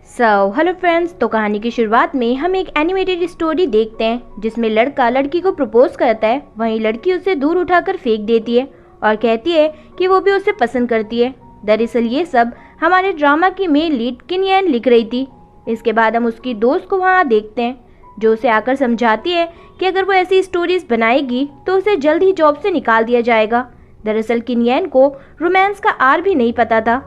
Hello friends. तो कहानी की शुरुआत में हम एक एनिमेटेड स्टोरी देखते हैं जिसमें लड़का लड़की को प्रपोज करता है, वहीं लड़की उसे दूर उठाकर फेंक देती है और कहती है कि वो भी उसे पसंद करती है। दरअसल ये सब हमारे ड्रामा की मेन लीड किन येन लिख रही थी। इसके बाद हम उसकी दोस्त को वहाँ देखते हैं जो उसे आकर समझाती है कि अगर वो ऐसी स्टोरीज बनाएगी तो उसे जल्द ही जॉब से निकाल दिया जाएगा। दरअसल किन येन को रोमांस का आर भी नहीं पता था।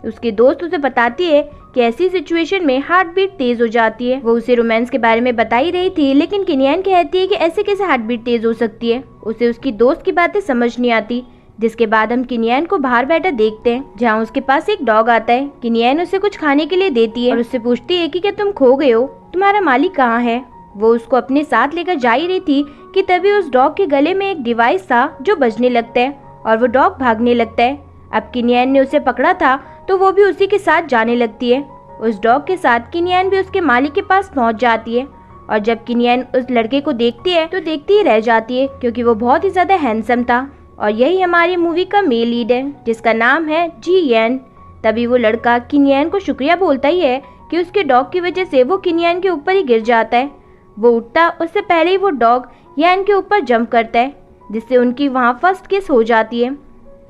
उसकी दोस्त उसे बताती है कि ऐसी सिचुएशन में हार्ट बीट तेज हो जाती है। वो उसे रोमांस के बारे में बता ही रही थी, लेकिन किन येन कहती है कि ऐसे कैसे हार्ट बीट तेज हो सकती है। उसे उसकी दोस्त की बातें समझ नहीं आती। जिसके बाद हम किन येन को बाहर बैठा देखते हैं, जहाँ उसके पास एक डॉग आता है। किन येन उसे कुछ खाने के लिए देती है और उससे पूछती है कि क्या तुम खो गए हो, तुम्हारा मालिक कहाँ है। वो उसको अपने साथ लेकर जा ही रही थी कि तभी उस डॉग के गले में एक डिवाइस था जो बजने लगता है और वो डॉग भागने लगता है। अब किन येन ने उसे पकड़ा था तो वो भी उसी के साथ जाने लगती है। उस डॉग के साथ किन येन भी उसके मालिक के पास पहुंच जाती है और जब किन येन उस लड़के को देखती है तो देखती ही रह जाती है, क्योंकि वो बहुत ही ज्यादा हैंडसम था। और यही हमारी मूवी का मेल लीड है जिसका नाम है जी येन। तभी वो लड़का किन येन को शुक्रिया बोलता ही है कि उसके डॉग की वजह से वो किन येन के ऊपर ही गिर जाता है। वो उठता उससे पहले ही वो डॉग येन के ऊपर जंप करता है, जिससे उनकी वहाँ फर्स्ट किस हो जाती है।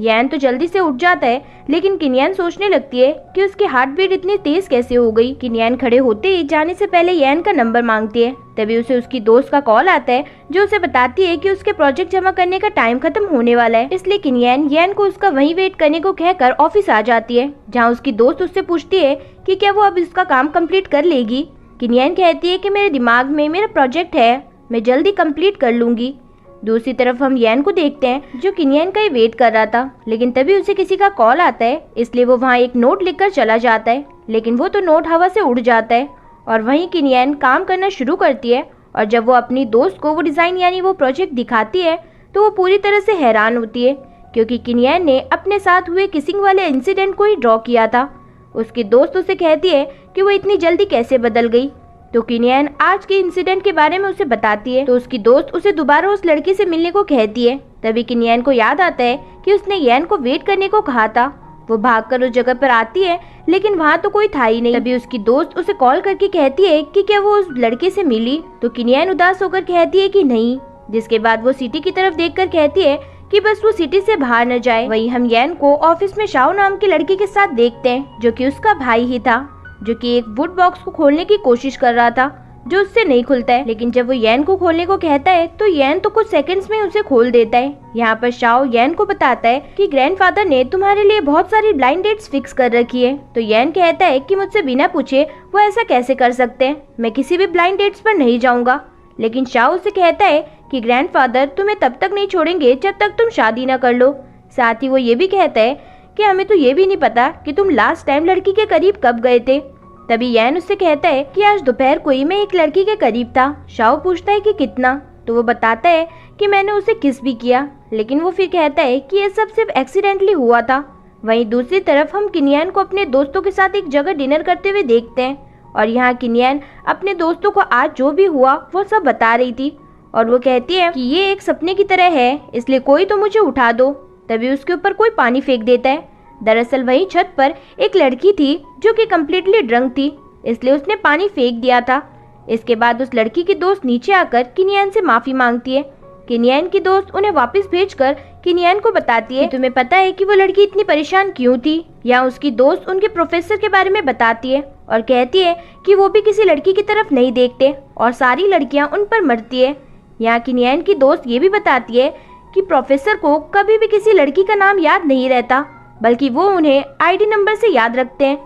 येन तो जल्दी से उठ जाता है, लेकिन किन येन सोचने लगती है कि उसकी हार्ट बीट इतनी तेज कैसे हो गई। किन येन खड़े होते ही जाने से पहले येन का नंबर मांगती है। तभी उसे उसकी दोस्त का कॉल आता है जो उसे बताती है कि उसके प्रोजेक्ट जमा करने का टाइम खत्म होने वाला है। इसलिए किन येन को उसका वहीं वेट करने को कहकर ऑफिस आ जाती है, जहाँ उसकी दोस्त उससे पूछती है कि क्या वो अब इसका काम कम्प्लीट कर लेगी। किन येन कहती है कि मेरे दिमाग में मेरा प्रोजेक्ट है, मैं जल्दी कम्प्लीट कर लूंगी। दूसरी तरफ हम येन को देखते हैं जो किन येन का ही वेट कर रहा था, लेकिन तभी उसे किसी का कॉल आता है, इसलिए वो वहाँ एक नोट लिखकर चला जाता है। लेकिन वो तो नोट हवा से उड़ जाता है और वहीं किन येन काम करना शुरू करती है। और जब वो अपनी दोस्त को वो डिजाइन यानी वो प्रोजेक्ट दिखाती है तो वो पूरी तरह से हैरान होती है, क्योंकि किन येन ने अपने साथ हुए किसिंग वाले इंसिडेंट को ही ड्रॉ किया था। उसकी दोस्त उसे कहती है कि वो इतनी जल्दी कैसे बदल गई। तो किन येन आज के इंसिडेंट के बारे में उसे बताती है, तो उसकी दोस्त उसे दोबारा उस लड़की से मिलने को कहती है। तभी किन येन को याद आता है कि उसने येन को वेट करने को कहा था। वो भागकर उस जगह पर आती है, लेकिन वहाँ तो कोई था ही नहीं। तभी उसकी दोस्त उसे कॉल करके कहती है कि क्या वो उस लड़के से मिली। तो किन येन उदास होकर कहती है कि नहीं। जिसके बाद वो सिटी की तरफ देखकर कहती है कि बस वो सिटी से बाहर न जाए। वहीं हम येन को ऑफिस में शाओ नाम की लड़की के साथ देखते हैं, जो कि उसका भाई ही था, जो कि एक वुड बॉक्स को खोलने की कोशिश कर रहा था जो उससे नहीं खुलता है। लेकिन जब वो येन को खोलने को कहता है तो येन तो कुछ सेकंड्स में उसे खोल देता है। यहाँ पर शाओ येन को बताता है कि ग्रैंडफादर ने तुम्हारे लिए बहुत सारी ब्लाइंड डेट्स फिक्स कर रखी है। तो येन कहता है कि मुझसे बिना पूछे वो ऐसा कैसे कर सकते हैं, मैं किसी भी ब्लाइंड डेट्स पर नहीं जाऊंगा। लेकिन शाओ उसे कहता है कि ग्रैंडफादर तुम्हें तब तक नहीं छोड़ेंगे जब तक तुम शादी न कर लो। साथ ही वो ये भी कहता है कि हमें तो ये भी नहीं पता कि तुम लास्ट टाइम लड़की के करीब कब गए थे। तभी येन उससे कहता है कि आज दोपहर को ही मैं एक लड़की के करीब था। शाओ पूछता है कि कितना, तो वो बताता है कि मैंने उसे किस भी किया, लेकिन वो फिर कहता है कि ये सब सिर्फ एक्सीडेंटली हुआ था। वहीं दूसरी तरफ हम किन येन को अपने दोस्तों के साथ एक जगह डिनर करते हुए देखते हैं और यहाँ किन येन अपने दोस्तों को आज जो भी हुआ वो सब बता रही थी और वो कहती है कि ये एक सपने की तरह है, इसलिए कोई तो मुझे उठा दो। तभी उसके ऊपर कोई पानी फेंक देता है। दरअसल वही छत पर एक लड़की थी जो कि कम्प्लीटली ड्रंक थी, इसलिए उसने पानी फेंक दिया था। इसके बाद उस लड़की की दोस्त नीचे आकर किन येन से माफी मांगती है। किन येन की दोस्त उन्हें वापस भेजकर किन येन को बताती है कि तुम्हें पता है कि वो लड़की इतनी परेशान क्यों थी। यहाँ उसकी दोस्त उनके प्रोफेसर के बारे में बताती है और कहती है कि वो भी किसी लड़की की तरफ नहीं देखते और सारी लड़कियाँ उन पर मरती है। यहाँ किन येन की दोस्त ये भी बताती है कि प्रोफेसर को कभी भी किसी लड़की का नाम याद नहीं रहता, बल्कि वो उन्हें आईडी नंबर से याद रखते हैं।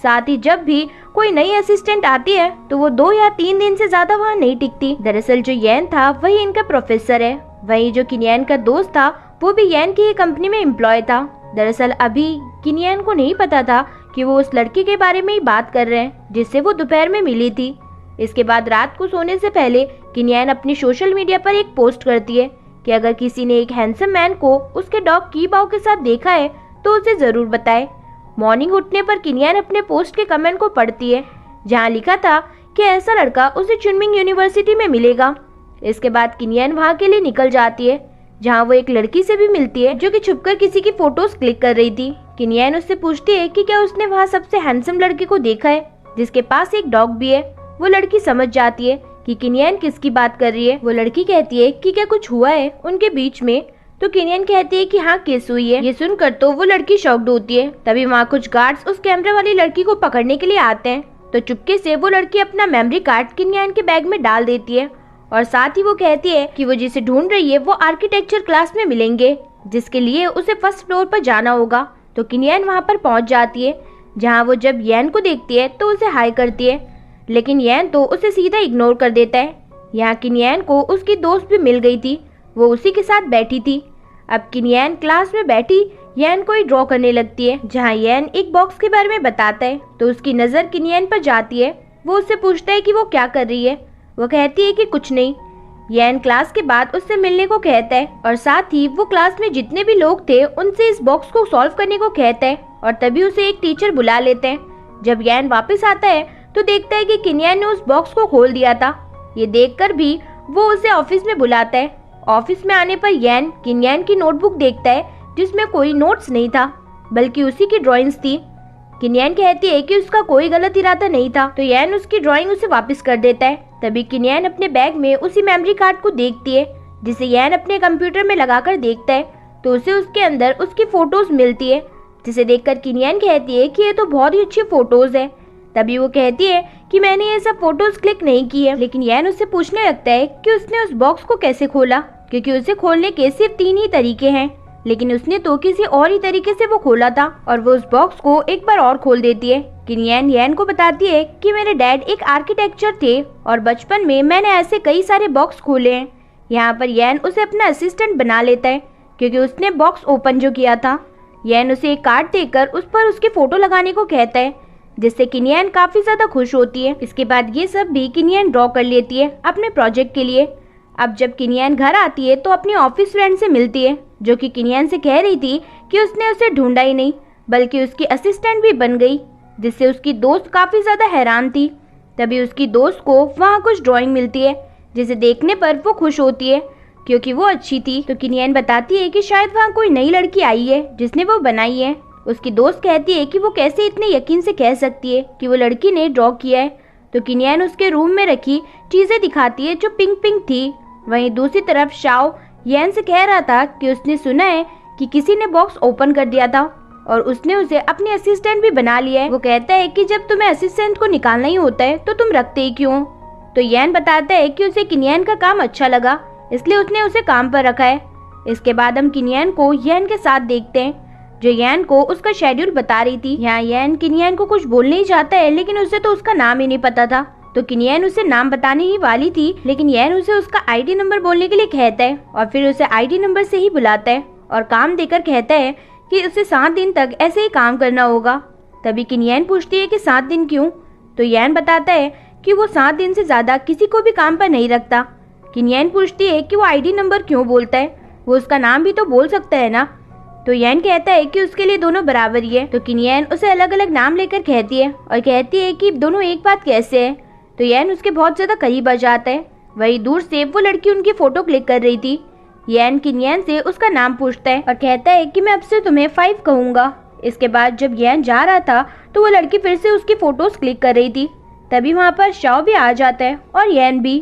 साथ ही जब भी कोई नई असिस्टेंट आती है तो वो 2 या 3 दिन से ज्यादा वहाँ नहीं टिकती। दरअसल जो येन था वही इनका प्रोफेसर है। वही जो किन येन का दोस्त था वो भी येन की ही कंपनी में एम्प्लॉय था। दरअसल अभी किन येन को नहीं पता था कि वो उस लड़की के बारे में ही बात कर रहे हैं जिससे वो दोपहर में मिली थी। इसके बाद रात को सोने से पहले किन येन अपनी सोशल मीडिया पर एक पोस्ट करती है कि अगर किसी ने एक हैंडसम मैन को उसके डॉग की बाव के साथ देखा है तो उसे जरूर बताए। मॉर्निंग उठने पर किन येन अपने पोस्ट के कमेंट को पढ़ती है, जहां लिखा था कि ऐसा लड़का उसे चुनमिंग यूनिवर्सिटी में मिलेगा। इसके बाद किन येन वहां के लिए निकल जाती है, जहां वो एक लड़की से भी मिलती है जो कि छुपकर किसी की फोटोज क्लिक कर रही थी। किन येन उससे पूछती है कि क्या उसने वहां सबसे हैंडसम लड़के को देखा है। जिसके पास एक डॉग भी है। वो लड़की समझ जाती है कि किनियन किसकी बात कर रही है। वो लड़की कहती है कि क्या कुछ हुआ है उनके बीच में, तो किनियन कहती है कि हाँ किस हुई है। ये सुनकर तो वो लड़की शॉक्ड होती है। तभी वहाँ कुछ गार्ड्स उस कैमरे वाली लड़की को पकड़ने के लिए आते हैं, तो चुपके से वो लड़की अपना मेमोरी कार्ड किनियन के बैग में डाल देती है और साथ ही वो कहती है कि वो जिसे ढूंढ रही है वो आर्किटेक्चर क्लास में मिलेंगे, जिसके लिए उसे फर्स्ट फ्लोर पर जाना होगा। तो किनियन वहाँ पर पहुँच जाती है, जहाँ वो जब येन को देखती है तो उसे हाय करती है, लेकिन येन तो उसे सीधा इग्नोर कर देता है। यहाँ किनियन को उसकी दोस्त भी मिल गई थी, वो उसी के साथ बैठी थी। अब किनियन क्लास में बैठी येन को ही ड्रॉ करने लगती है, जहाँ येन एक बॉक्स के बारे में बताता है, तो उसकी नज़र किनियन पर जाती है। वो उससे पूछता है कि वो क्या कर रही है। वो कहती है कि कुछ नहीं। येन क्लास के बाद उससे मिलने को कहता है और साथ ही वो क्लास में जितने भी लोग थे उनसे इस बॉक्स को सॉल्व करने को कहता है और तभी उसे एक टीचर बुला लेते हैं। जब येन वापस आता है तो देखता है कि किनियन ने उस बॉक्स को खोल दिया था। ये देखकर भी वो उसे ऑफिस में बुलाता है। ऑफिस में आने पर येन किनियन की नोटबुक देखता है, जिसमें कोई नोट्स नहीं था बल्कि उसी की ड्राइंग्स थी। किनियन कहती है कि उसका कोई गलत इरादा नहीं था, तो येन उसकी ड्राइंग उसे वापस कर देता है। तभी किनियन अपने बैग में उसी मेमोरी कार्ड को देखती है, जिसे येन अपने कंप्यूटर में लगाकर देखता है, तो उसे उसके अंदर उसकी फोटोज मिलती है, जिसे देखकर किनियन कहती है कि ये तो बहुत ही अच्छी फोटोज है। तभी वो कहती है कि मैंने ये सब फोटोज क्लिक नहीं की है, लेकिन येन उससे पूछने लगता है कि उसने उस बॉक्स को कैसे खोला, क्योंकि उसे खोलने के सिर्फ 3 ही तरीके हैं, लेकिन उसने तो किसी और ही तरीके से वो खोला था और वो उस बॉक्स को एक बार और खोल देती है। किनियन येन को बताती है कि मेरे डैड एक आर्किटेक्चर थे और बचपन में मैंने ऐसे कई सारे बॉक्स खोले हैं। यहाँ पर येन उसे अपना असिस्टेंट बना लेता है, क्योंकि उसने बॉक्स ओपन जो किया था। येन उसे एक कार्ड देकर उस पर उसकी फोटो लगाने को कहता है, जिससे किनियन काफी ज्यादा खुश होती है। इसके बाद ये सब भी किनियन ड्रॉ कर लेती है अपने प्रोजेक्ट के लिए। अब जब किनियन घर आती है तो अपनी ऑफिस फ्रेंड से मिलती है, जो कि किनियन से कह रही थी कि उसने उसे ढूंढा ही नहीं बल्कि उसकी असिस्टेंट भी बन गई, जिससे उसकी दोस्त काफी ज्यादा हैरान थी। तभी उसकी दोस्त को वहाँ कुछ ड्राइंग मिलती है, जिसे देखने पर वो खुश होती है क्योंकि वो अच्छी थी। तो किनियन बताती है कि शायद वहाँ कोई नई लड़की आई है जिसने वो बनाई है। उसकी दोस्त कहती है कि वो कैसे इतने यकीन से कह सकती है कि वो लड़की ने ड्रॉ किया है। तो किनियन उसके रूम में रखी चीजें दिखाती है जो पिंक पिंक थी। वहीं दूसरी तरफ शाओ येन से कह रहा था कि उसने सुना है कि किसी ने बॉक्स ओपन कर दिया था और उसने उसे अपनी असिस्टेंट भी बना लिया है। वो कहता है कि जब तुम्हें असिस्टेंट को निकालना ही होता है तो तुम रखते ही क्यों। तो येन बताता है कि उसे किनियन का काम अच्छा लगा, इसलिए उसने उसे काम पर रखा है। इसके बाद हम किनियन को येन के साथ देखते हैं, जो येन को उसका शेड्यूल बता रही थी। यहाँ येन किनियन को कुछ बोलने ही चाहता है, लेकिन उसे तो उसका नाम ही नहीं पता था। तो किनियन उसे नाम बताने ही वाली थी, लेकिन येन उसे उसका आईडी नंबर बोलने के लिए कहता है और फिर उसे आईडी नंबर से ही बुलाता है और काम देकर कहता है कि उसे 7 दिन तक ऐसे ही काम करना होगा। तभी किनियन पूछती है कि 7 दिन क्यों। तो येन बताता है कि वो 7 दिन से ज्यादा किसी को भी काम पर नहीं रखता। किनियन पूछती है कि वो आईडी नंबर क्यों बोलता है, वो उसका नाम भी तो बोल सकता है ना। तो येन कहता है कि उसके लिए दोनों बराबर ही है। तो किनियन उसे अलग अलग नाम लेकर कहती है और कहती है कि दोनों एक बात कैसे है। तो येन उसके बहुत ज्यादा करीब आ जाता है। वही दूर से वो लड़की उनकी फोटो क्लिक कर रही थी। येन किनियन से उसका नाम पूछता है और कहता है कि मैं अब से तुम्हें 5 कहूंगा। इसके बाद जब येन जा रहा था तो वो लड़की फिर से उसकी फोटोज क्लिक कर रही थी। तभी वहाँ पर शाओ भी आ जाता है और येन भी।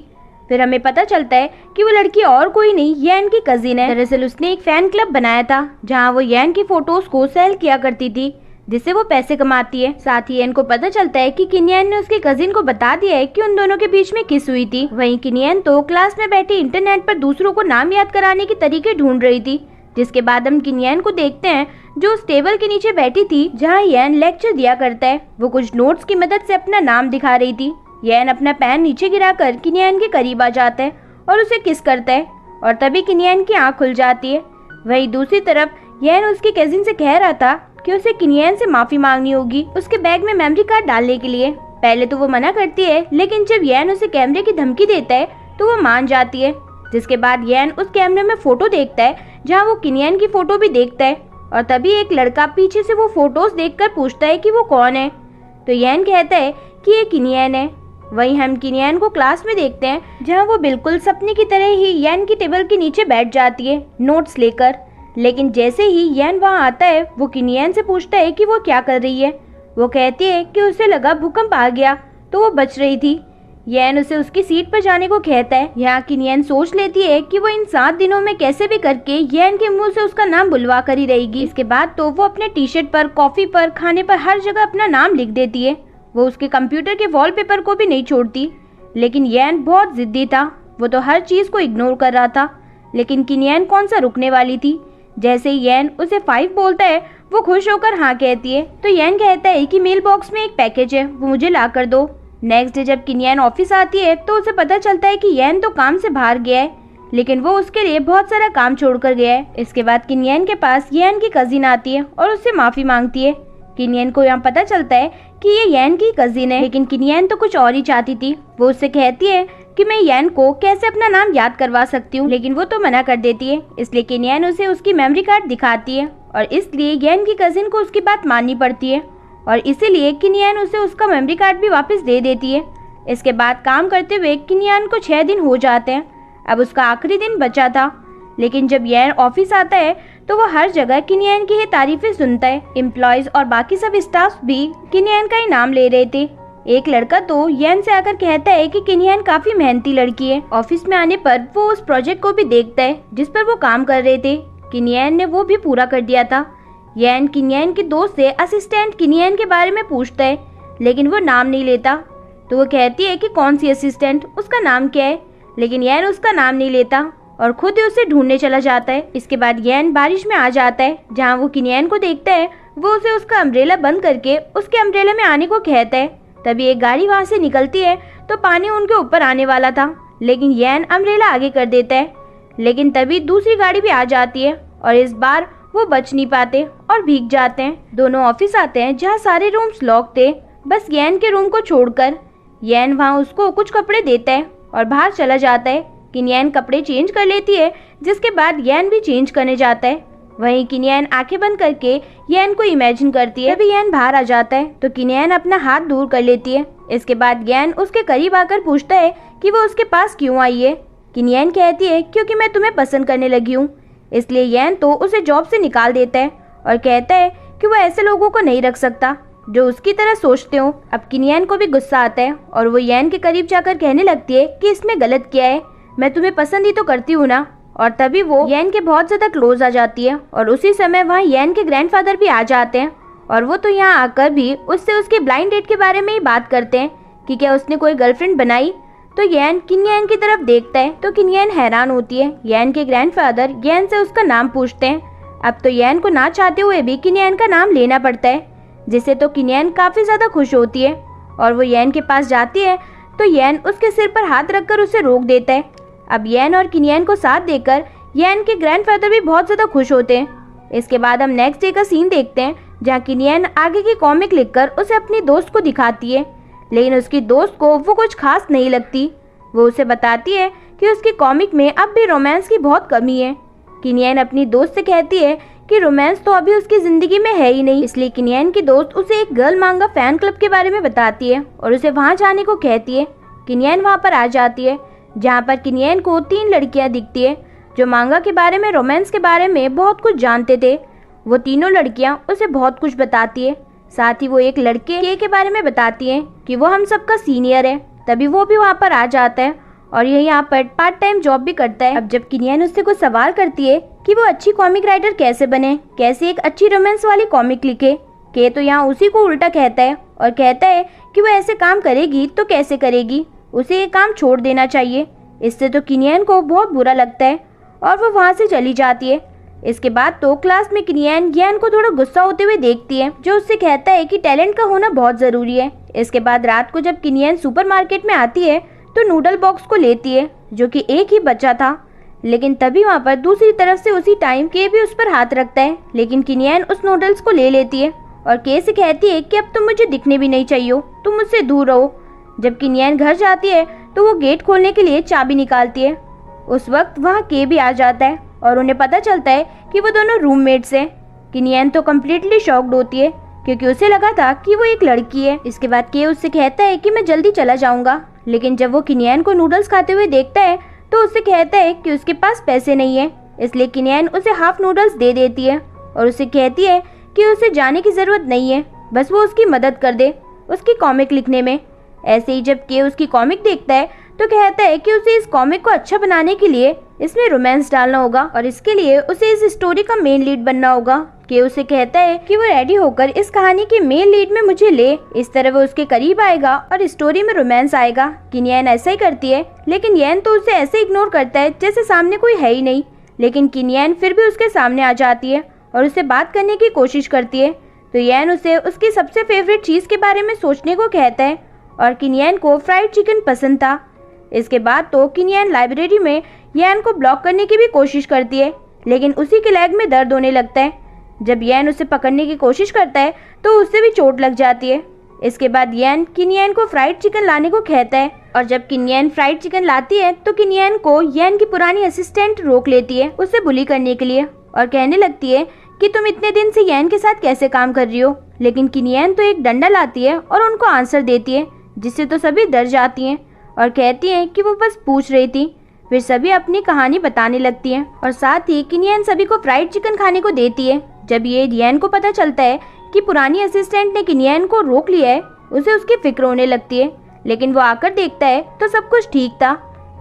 फिर हमें पता चलता है कि वो लड़की और कोई नहीं येन की कजिन है। दरअसल उसने एक फैन क्लब बनाया था जहाँ वो येन की फोटोज को सेल किया करती थी, जिससे वो पैसे कमाती है। साथ ही येन को पता चलता है कि किनियन ने उसकी कजिन को बता दिया है कि उन दोनों के बीच में किस हुई थी। वहीं किनियन तो क्लास में बैठी इंटरनेट पर दूसरों को नाम याद कराने के तरीके ढूंढ रही थी। जिसके बाद हम किनियन को देखते हैं जो उस टेबल के नीचे बैठी थी जहाँ येन लेक्चर दिया करता है। वो कुछ नोट्स की मदद से अपना नाम दिखा रही थी। येन अपना पेन नीचे गिराकर किनियन के करीब आ जाता है और उसे किस करता है और तभी किनियन की आंख खुल जाती है। वहीं दूसरी तरफ येन उसकी कजिन से कह रहा था कि उसे किनियन से माफी मांगनी होगी उसके बैग में मेमोरी कार्ड डालने के लिए। पहले तो वो मना करती है, लेकिन जब येन उसे कैमरे की धमकी देता है तो वो मान जाती है। जिसके बाद येन उस कैमरे में फोटो देखता है जहाँ वो किनियन की फोटो भी देखता है और तभी एक लड़का पीछे से वो फोटोज देखकर पूछता है कि वो कौन है। तो येन कहता है कि ये किनियन है। वहीं हम किनियन को क्लास में देखते हैं जहाँ वो बिल्कुल सपने की तरह ही येन की टेबल के नीचे बैठ जाती है नोट्स लेकर। लेकिन जैसे ही येन वहाँ आता है वो किनियन से पूछता है कि वो क्या कर रही है वो कहती है कि उसे लगा भूकंप आ गया तो वो बच रही थी। येन उसे उसकी सीट पर जाने को कहता है। यहाँ किनियन सोच लेती है कि वो इन 7 दिनों में कैसे भी करके येन के मुंह से उसका नाम बुलवा कर ही रहेगी। इसके बाद तो वो अपने टी शर्ट पर, कॉफी पर, खाने पर हर जगह अपना नाम लिख देती है। वो उसके कंप्यूटर के वॉलपेपर को भी नहीं छोड़ती। लेकिन येन बहुत जिद्दी था, वो तो हर चीज को इग्नोर कर रहा था। लेकिन किनियन कौन सा रुकने वाली थी। जैसे ही येन उसे 5 बोलता है वो खुश होकर हाँ कहती है। तो येन कहता है कि मेल बॉक्स में एक पैकेज है, वो मुझे ला कर दो। नेक्स्ट डे जब किनियन ऑफिस आती है तो उसे पता चलता है कि येन तो काम से बाहर गया है, लेकिन वो उसके लिए बहुत सारा काम छोड़कर गया है। इसके बाद किनियन के पास येन की कजिन आती है और उससे माफी मांगती है। किनियन को यहाँ पता चलता है कि ये येन की कजिन है, लेकिन किनियन तो कुछ और ही चाहती थी। वो उससे कहती है कि मैं येन को कैसे अपना नाम याद करवा सकती हूँ, लेकिन वो तो मना कर देती है। इसलिए किनियन उसे उसकी मेमोरी कार्ड दिखाती है और इसलिए येन की कजिन को उसकी बात माननी पड़ती है और इसीलिए किनियन उसे उसका मेमोरी कार्ड भी वापस दे देती है। इसके बाद काम करते हुए किनियन को 6 दिन हो जाते हैं। अब उसका आखिरी दिन बचा था, लेकिन जब येन ऑफिस आता है तो वो हर जगह किनियन की ही तारीफें सुनता है। एम्प्लॉयज और बाकी सब स्टाफ भी किनियन का ही नाम ले रहे थे। एक लड़का तो येन से आकर कहता है कि किनियन काफी मेहनती लड़की है। ऑफिस में आने पर वो उस प्रोजेक्ट को भी देखता है जिस पर वो काम कर रहे थे। किनियन ने वो भी पूरा कर दिया था। येन किनियन के दोस्त से असिस्टेंट किनियन के बारे में पूछता है, लेकिन वो नाम नहीं लेता। तो वो कहती है कि कौन सी असिस्टेंट, उसका नाम क्या है, लेकिन येन उसका नाम नहीं लेता और खुद ही उसे ढूंढने चला जाता है। इसके बाद येन बारिश में आ जाता है। जहाँ वो किनियन को देखता है वो उसे उसका अम्ब्रेला बंद करके उसके अम्ब्रेला में आने को कहता है। तभी एक गाड़ी वहाँ से निकलती है तो पानी उनके ऊपर आने वाला था, लेकिन येन अम्ब्रेला आगे कर देता है। लेकिन तभी दूसरी गाड़ी भी आ जाती है और इस बार वो बच नहीं पाते और भीग जाते हैं। दोनों ऑफिस आते हैं जहाँ सारे रूम्स लॉक थे, बस येन के रूम को छोड़कर। येन वहाँ उसको कुछ कपड़े देता है और बाहर चला जाता है। किनियन कपड़े चेंज कर लेती है, जिसके बाद येन भी चेंज करने जाता है। वहीं किनियन आंखें बंद करके येन को इमेजिन करती है। तभी येन बाहर आ जाता है तो किनियन अपना हाथ दूर कर लेती है। इसके बाद येन उसके करीब आकर पूछता है कि वो उसके पास क्यों आई है। किनियन कहती है क्योंकि मैं तुम्हें पसंद करने लगी हूँ। इसलिए येन तो उसे जॉब से निकाल देता है और कहता है कि वो ऐसे लोगों को नहीं रख सकता जो उसकी तरह सोचते हो। अब किनियन को भी गुस्सा आता है और वो येन के करीब जाकर कहने लगती है कि इसमें गलत क्या है, मैं तुम्हें पसंद ही तो करती हूँ ना। और तभी वो येन के बहुत ज्यादा क्लोज आ जाती है और उसी समय वहाँ येन के ग्रैंडफादर भी आ जाते हैं और वो तो यहाँ आकर भी उससे उसकी ब्लाइंड डेट के बारे में ही बात करते हैं कि क्या उसने कोई गर्लफ्रेंड बनाई। तो येन किनियन की तरफ देखता है तो किनियन हैरान होती है। येन के ग्रैंडफादर येन से उसका नाम पूछते हैं। अब तो येन को ना चाहते हुए भी किनियन का नाम लेना पड़ता है, जिससे तो किनियन काफी ज्यादा खुश होती है और वो येन के पास जाती है तो येन उसके सिर पर हाथ रखकर उसे रोक देता है। अब येन और किनियन को साथ देकर येन के ग्रैंडफादर भी बहुत ज्यादा खुश होते हैं। इसके बाद हम नेक्स्ट डे का सीन देखते हैं जहाँ किनियन आगे की कॉमिक लिखकर उसे अपनी दोस्त को दिखाती है, लेकिन उसकी दोस्त को वो कुछ खास नहीं लगती। वो उसे बताती है कि उसकी कॉमिक में अब भी रोमांस की बहुत कमी है। किनियन अपनी दोस्त से कहती है कि रोमांस तो अभी उसकी जिंदगी में है ही नहीं। इसलिए किनियन की दोस्त उसे एक गर्ल मांगा फैन क्लब के बारे में बताती है और उसे वहाँ जाने को कहती है। किनियन वहाँ पर आ जाती है जहाँ पर किनियन को 3 लड़कियाँ दिखती है जो मांगा के बारे में, रोमांस के बारे में बहुत कुछ जानते थे। वो तीनों लड़कियाँ उसे बहुत कुछ बताती है। साथ ही वो एक लड़के के बारे में बताती है कि वो हम सबका सीनियर है। तभी वो भी वहाँ पर आ जाता है और ये यहाँ पर पार्ट टाइम जॉब भी करता है। अब जब किनियन उससे कुछ सवाल करती है कि वो अच्छी कॉमिक राइटर कैसे बने, कैसे एक अच्छी रोमांस वाली कॉमिक लिखे, के तो यहाँ उसी को उल्टा कहता है और कहता है कि वो ऐसे काम करेगी तो कैसे करेगी, उसे ये काम छोड़ देना चाहिए। इससे तो किनियन को बहुत बुरा लगता है और वो वहाँ से चली जाती है। इसके बाद तो क्लास में किनियन येन को थोड़ा गुस्सा होते हुए देखती है, जो उससे कहता है कि टैलेंट का होना बहुत जरूरी है। इसके बाद रात को जब किनियन सुपरमार्केट में आती है तो नूडल बॉक्स को लेती है जो कि एक ही बचा था, लेकिन तभी वहाँ पर दूसरी तरफ से उसी टाइम के भी उस पर हाथ रखता है, लेकिन किनियन उस नूडल्स को ले लेती है और के से कहती है कि अब तुम मुझे दिखने भी नहीं चाहिए, तुम मुझसे दूर रहो। जब किनियन घर जाती है तो वो गेट खोलने के लिए चाबी निकालती है। उस वक्त वहाँ के भी आ जाता है और उन्हें पता चलता है कि वो दोनों रूममेट्स हैं। किनियन तो कम्प्लीटली शॉक्ड होती है क्योंकि उसे लगा था कि वो एक लड़की है। इसके बाद के उससे कहता है कि मैं जल्दी चला जाऊंगा, लेकिन जब वो किनियन को नूडल्स खाते हुए देखता है तो उससे कहता है कि उसके पास पैसे नहीं है। इसलिए किनियन उसे हाफ नूडल्स दे देती है और उसे कहती है कि उसे जाने की जरूरत नहीं है, बस वो उसकी मदद कर दे उसकी कॉमिक लिखने में। ऐसे ही जब के उसकी कॉमिक देखता है तो कहता है कि उसे इस कॉमिक को अच्छा बनाने के लिए इसमें रोमांस डालना होगा और इसके लिए उसे इस स्टोरी का मेन लीड बनना होगा। के उसे कहता है कि वो रेडी होकर इस कहानी के मेन लीड में मुझे ले। इस तरह वो उसके करीब आएगा और स्टोरी में रोमांस आएगा। किनियन ऐसा ही करती है, लेकिन येन तो उसे ऐसे इग्नोर करता है जैसे सामने कोई है ही नहीं। लेकिन किनियन फिर भी उसके सामने आ जाती है और उससे बात करने की कोशिश करती है। तो येन उसे उसकी सबसे फेवरेट चीज के बारे में सोचने को कहता है और किनियन को फ्राइड चिकन पसंद था। इसके बाद तो किनियन लाइब्रेरी में येन को ब्लॉक करने की भी कोशिश करती है, लेकिन उसी के लेग में दर्द होने लगता है। जब येन उसे पकड़ने की कोशिश करता है तो उससे भी चोट लग जाती है। इसके बाद येन किनियन को फ्राइड चिकन लाने को कहता है और जब किनियन फ्राइड चिकन लाती है तो किनियन को येन की पुरानी असिस्टेंट रोक लेती है उसे बुली करने के लिए और कहने लगती है कि तुम इतने दिन से येन के साथ कैसे काम कर रही हो। लेकिन किनियन तो एक डंडा लाती है और उनको आंसर देती है, जिससे तो सभी डर जाती हैं और कहती हैं कि वो बस पूछ रही थी। फिर सभी अपनी कहानी बताने लगती हैं और साथ ही किनियन सभी को फ्राइड चिकन खाने को देती है। जब ये येन को पता चलता है कि पुरानी असिस्टेंट ने किनियन को रोक लिया है, उसे उसकी फिक्र होने लगती है। लेकिन वो आकर देखता है तो सब कुछ ठीक था।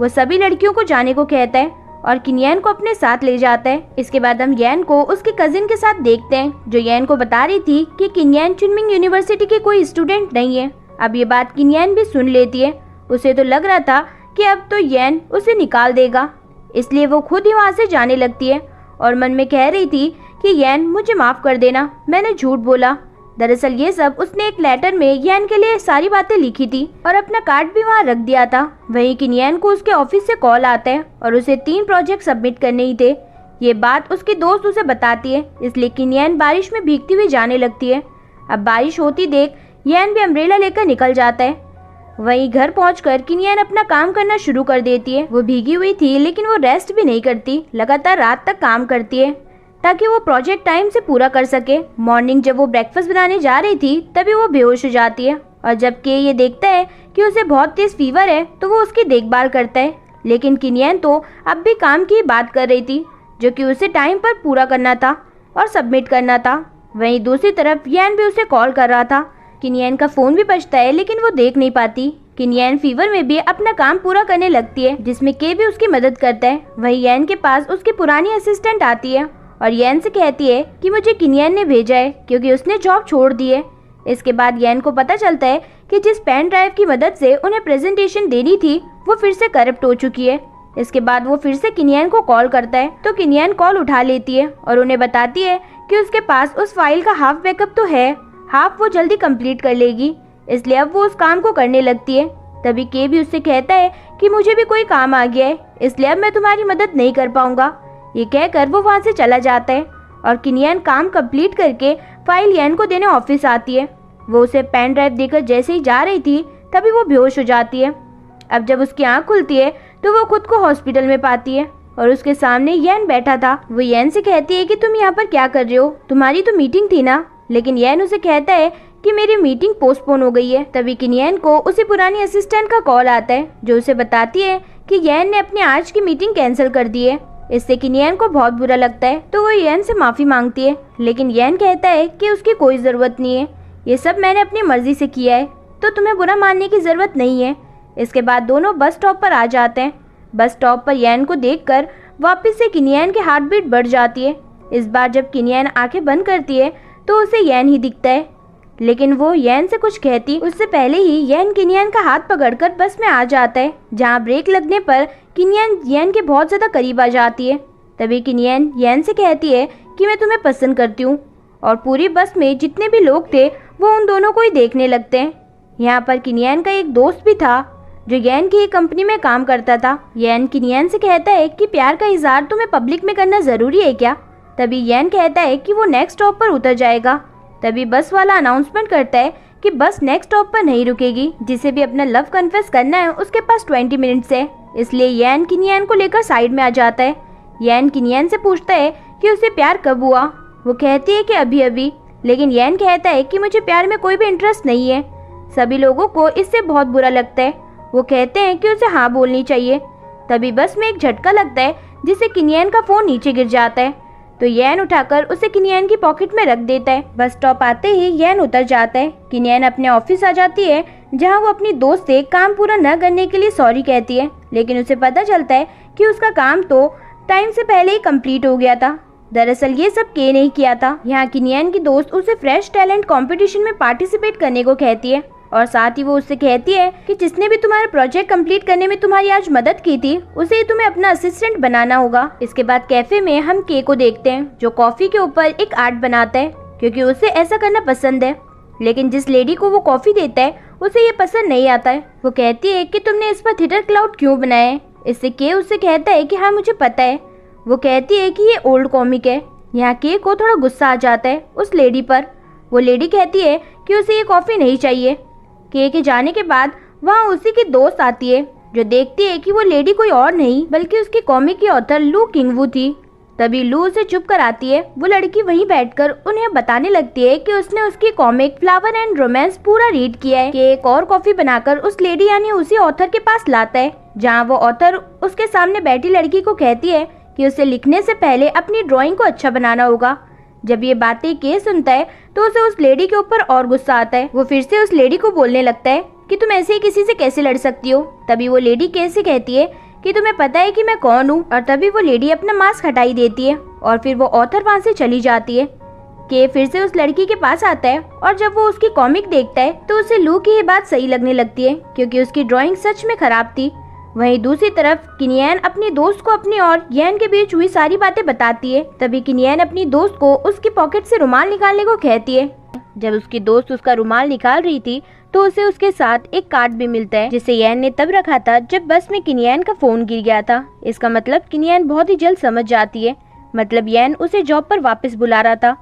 वो सभी लड़कियों को जाने को कहता है और किनियन को अपने साथ ले जाता है। इसके बाद हम येन को उसके कजिन के साथ देखते हैं, जो येन को बता रही थी कि किनियन चुनमिंग यूनिवर्सिटी की कोई स्टूडेंट नहीं है। अब ये बात किनियन भी सुन लेती है। उसे तो लग रहा था कि अब तो येन उसे निकाल देगा, इसलिए वो खुद ही वहाँ से जाने लगती है और मन में कह रही थी कि येन मुझे माफ कर देना, मैंने झूठ बोला। दरअसल ये सब उसने एक लेटर में येन के लिए सारी बातें लिखी थी और अपना कार्ड भी वहाँ रख दिया था। वहीं किनियन को उसके ऑफिस से कॉल आता है और उसे 3 प्रोजेक्ट सबमिट करने ही थे। ये बात उसकी दोस्त उसे बताती है, इसलिए किनियन बारिश में भीगती हुई जाने लगती है। अब बारिश होती देख येन भी अम्ब्रेला लेकर निकल जाता है। वहीं घर पहुंचकर किनियन अपना काम करना शुरू कर देती है। वो भीगी हुई थी लेकिन वो रेस्ट भी नहीं करती, लगातार रात तक काम करती है ताकि वो प्रोजेक्ट टाइम से पूरा कर सके। मॉर्निंग जब वो ब्रेकफास्ट बनाने जा रही थी तभी वो बेहोश हो जाती है और जब के ये देखता है कि उसे बहुत तेज फीवर है तो वो उसकी देखभाल करता है। लेकिन किनियन तो अब भी काम की बात कर रही थी, जो कि उसे टाइम पर पूरा करना था और सबमिट करना था। वहीं दूसरी तरफ येन भी उसे कॉल कर रहा था। किनियन का फोन भी बजता है लेकिन वो देख नहीं पाती। किनियन फीवर में भी अपना काम पूरा करने लगती है, जिसमें के भी उसकी मदद करता है। वहीं येन के पास उसकी पुरानी असिस्टेंट आती है और येन से कहती है कि मुझे किनियन ने भेजा है क्योंकि उसने जॉब छोड़ दी है। इसके बाद येन को पता चलता है कि जिस पेन ड्राइव की मदद से उन्हें प्रेजेंटेशन देनी थी वो फिर से करप्ट हो चुकी है। इसके बाद वो फिर से किनियन को कॉल करता है तो किनियन कॉल उठा लेती है और उन्हें बताती है कि उसके पास उस फाइल का हाफ बैकअप तो है, हाफ वो जल्दी कंप्लीट कर लेगी, इसलिए अब वो उस काम को करने लगती है। तभी के भी उससे कहता है कि मुझे भी कोई काम आ गया है, इसलिए अब मैं तुम्हारी मदद नहीं कर पाऊंगा। ये कहकर वो वहाँ से चला जाता है और किनियन काम कंप्लीट करके फाइल येन को देने ऑफिस आती है। वो उसे पेन ड्राइव देकर जैसे ही जा रही थी तभी वो बेहोश हो जाती है। अब जब उसकी आंख खुलती है तो वो खुद को हॉस्पिटल में पाती है और उसके सामने येन बैठा था। वो येन से कहती है कि तुम यहाँ पर क्या कर रहे हो, तुम्हारी तो मीटिंग थी ना। लेकिन येन उसे कहता है कि मेरी मीटिंग पोस्टपोन हो गई है। तभी किनियन को उसी पुरानी असिस्टेंट का कॉल आता है, जो उसे बताती है कि येन ने अपनी आज की मीटिंग कैंसिल कर दी है। इससे किनियन को बहुत बुरा लगता है तो वो येन से माफी मांगती है, लेकिन येन कहता है कि उसकी कोई जरूरत नहीं है, ये सब मैंने अपनी मर्जी से किया है तो तुम्हें बुरा मानने की जरूरत नहीं है। इसके बाद दोनों बस स्टॉप पर आ जाते हैं। बस स्टॉप पर येन को देखकर वापस से किनियन की हार्ट बीट बढ़ जाती है। इस बार जब किनियन आंखें बंद करती है तो उसे येन ही दिखता है, लेकिन वो येन से कुछ कहती उससे पहले ही येन किनियन का हाथ पकड़कर बस में आ जाता है, जहाँ ब्रेक लगने पर किनियन येन के बहुत ज्यादा करीब आ जाती है। तभी किनियन येन से कहती है कि मैं तुम्हें पसंद करती हूँ और पूरी बस में जितने भी लोग थे वो उन दोनों को ही देखने लगते हैं। यहाँ पर किनियन का एक दोस्त भी था जो येन की एक कंपनी में काम करता था। येन किनियन से कहता है कि प्यार का इजहार तुम्हें पब्लिक में करना जरूरी है क्या। तभी येन कहता है कि वो नेक्स्ट स्टॉप पर उतर जाएगा। तभी बस वाला अनाउंसमेंट करता है कि बस नेक्स्ट स्टॉप पर नहीं रुकेगी, जिसे भी अपना लव कन्फेस करना है उसके पास 20 मिनट्स है। इसलिए येन किनियन को लेकर साइड में आ जाता है। येन किनियन से पूछता है कि उसे प्यार कब हुआ। वो कहती है कि अभी अभी, लेकिन येन कहता है कि मुझे प्यार में कोई भी इंटरेस्ट नहीं है। सभी लोगों को इससे बहुत बुरा लगता है। वो कहते हैं कि उसे हाँ बोलनी चाहिए। तभी बस में एक झटका लगता है जिससे किनियन का फोन नीचे गिर जाता है। तो येन उठाकर उसे किनियान की पॉकेट में रख देता है। बस स्टॉप आते ही येन उतर जाता है। किनियान अपने ऑफिस आ जाती है जहाँ वो अपनी दोस्त से काम पूरा न करने के लिए सॉरी कहती है, लेकिन उसे पता चलता है कि उसका काम तो टाइम से पहले ही कंप्लीट हो गया था। दरअसल ये सब के नहीं किया था। यहाँ किनियान की दोस्त उसे फ्रेश टैलेंट कंपटीशन में पार्टिसिपेट करने को कहती है और साथ ही वो उससे कहती है कि जिसने भी तुम्हारा प्रोजेक्ट कंप्लीट करने में तुम्हारी आज मदद की थी उसे ही तुम्हें अपना असिस्टेंट बनाना होगा। इसके बाद कैफे में हम के को देखते हैं जो कॉफी के ऊपर एक आर्ट बनाता है क्योंकि उसे ऐसा करना पसंद है, लेकिन जिस लेडी को वो कॉफी देता है उसे ये पसंद नहीं आता है। वो कहती है कि तुमने इस पर थिएटर क्लाउड क्यों बनाया है। इससे के उससे कहता है कि हाँ मुझे पता है। वो कहती है कि ये ओल्ड कॉमिक है। यहाँ के को थोड़ा गुस्सा आ जाता है उस लेडी पर। वो लेडी कहती है कि उसे ये कॉफी नहीं चाहिए। के जाने के बाद वहाँ उसी की दोस्त आती है जो देखती है कि वो लेडी कोई और नहीं बल्कि उसकी कॉमिक की ऑथर लू किंगवू थी। तभी लू उसे चुप कर आती है। वो लड़की वहीं बैठकर उन्हें बताने लगती है कि उसने उसकी कॉमिक फ्लावर एंड रोमांस पूरा रीड किया है। कि एक और कॉफी बनाकर उस लेडी यानी उसी ऑथर के पास लाता है जहाँ वो ऑथर उसके सामने बैठी लड़की को कहती है कि उसे लिखने से पहले अपनी ड्राइंग को अच्छा बनाना होगा। जब ये बातें के सुनता है तो उसे उस लेडी के ऊपर और गुस्सा आता है। वो फिर से उस लेडी को बोलने लगता है कि तुम ऐसे ही किसी से कैसे लड़ सकती हो। तभी वो लेडी के से कहती है कि तुम्हें पता है कि मैं कौन हूँ। और तभी वो लेडी अपना मास्क हटाई देती है और फिर वो ऑथर वहाँ से चली जाती है। के फिर से उस लड़की के पास आता है और जब वो उसकी कॉमिक देखता है तो उसे लू की ये बात सही लगने लगती है क्योंकि उसकी ड्राइंग सच में खराब थी। वहीं दूसरी तरफ किनियान अपनी दोस्त को अपनी और येन के बीच हुई सारी बातें बताती है। तभी किनियान अपनी दोस्त को उसकी पॉकेट से रुमाल निकालने को कहती है। जब उसकी दोस्त उसका रुमाल निकाल रही थी तो उसे उसके साथ एक कार्ड भी मिलता है जिसे येन ने तब रखा था जब बस में किनियान का फोन गिर गया था। इसका मतलब किनियान बहुत ही जल्द समझ जाती है, मतलब येन उसे जॉब पर वापस बुला रहा था।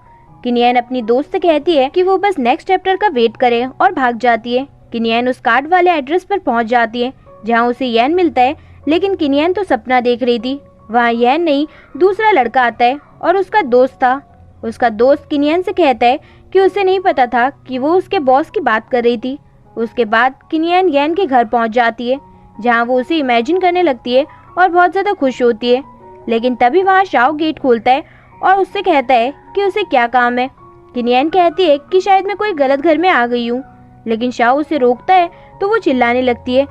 किनियान अपनी दोस्त से कहती है कि वो बस नेक्स्ट चैप्टर का वेट करे और भाग जाती है। किनियान उस कार्ड वाले एड्रेस पर पहुंच जाती है जहां उसे येन मिलता है, लेकिन किनियान तो सपना देख रही थी। वहां येन नहीं दूसरा लड़का आता है और उसका दोस्त था। उसका दोस्त किनियान से कहता है कि उसे नहीं पता था कि वो उसके बॉस की बात कर रही थी। उसके बाद किनियान येन के घर पहुंच जाती है जहां वो उसे इमेजिन करने लगती है और बहुत ज़्यादा खुश होती है। लेकिन तभी वहां शाओ गेट खोलता है और उससे कहता है कि उसे क्या काम है। किनियान कहती है कि शायद मैं कोई गलत घर में आ गई हूँ, लेकिन शाओ उसे रोकता है तो वो चिल्लाने लगती है।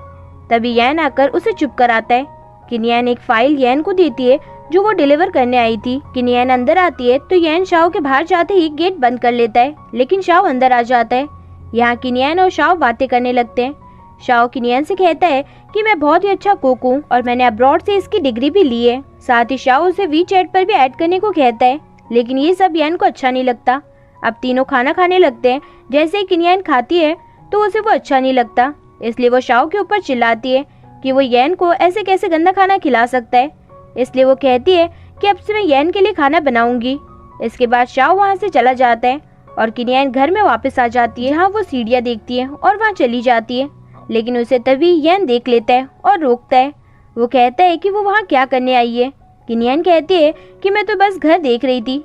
तभी येन आकर उसे चुप कराता है। किनियान एक फाइल येन को देती है जो वो डिलीवर करने आई थी। किनियान अंदर आती है तो येन शाओ के बाहर जाते ही गेट बंद कर लेता है, लेकिन शाओ अंदर आ जाता है। यहाँ किनियान और शाओ बातें करने लगते हैं। शाओ किनियान से कहता है कि मैं बहुत ही अच्छा कुक हूँ और मैंने अब्रॉड से इसकी डिग्री भी ली है। साथ ही शाओ उसे वीचैट पर भी ऐड करने को कहता है, लेकिन ये सब येन को अच्छा नहीं लगता। अब तीनों खाना खाने लगते हैं। जैसे ही किनियान खाती है तो उसे वो अच्छा नहीं लगता, इसलिए वो शाओ के ऊपर चिल्लाती है कि वो येन को ऐसे कैसे गंदा खाना खिला सकता है। इसलिए वो कहती है कि अब से मैं येन के लिए खाना बनाऊंगी। इसके बाद शाओ वहाँ से चला जाता है और किनियान घर में वापस आ जाती है। हाँ वो सीढ़ियाँ देखती है और वहाँ चली जाती है, लेकिन उसे तभी येन देख लेता है और रोकता है। वो कहता है कि वो वहाँ क्या करने आई है। किनियान कहती है कि मैं तो बस घर देख रही थी।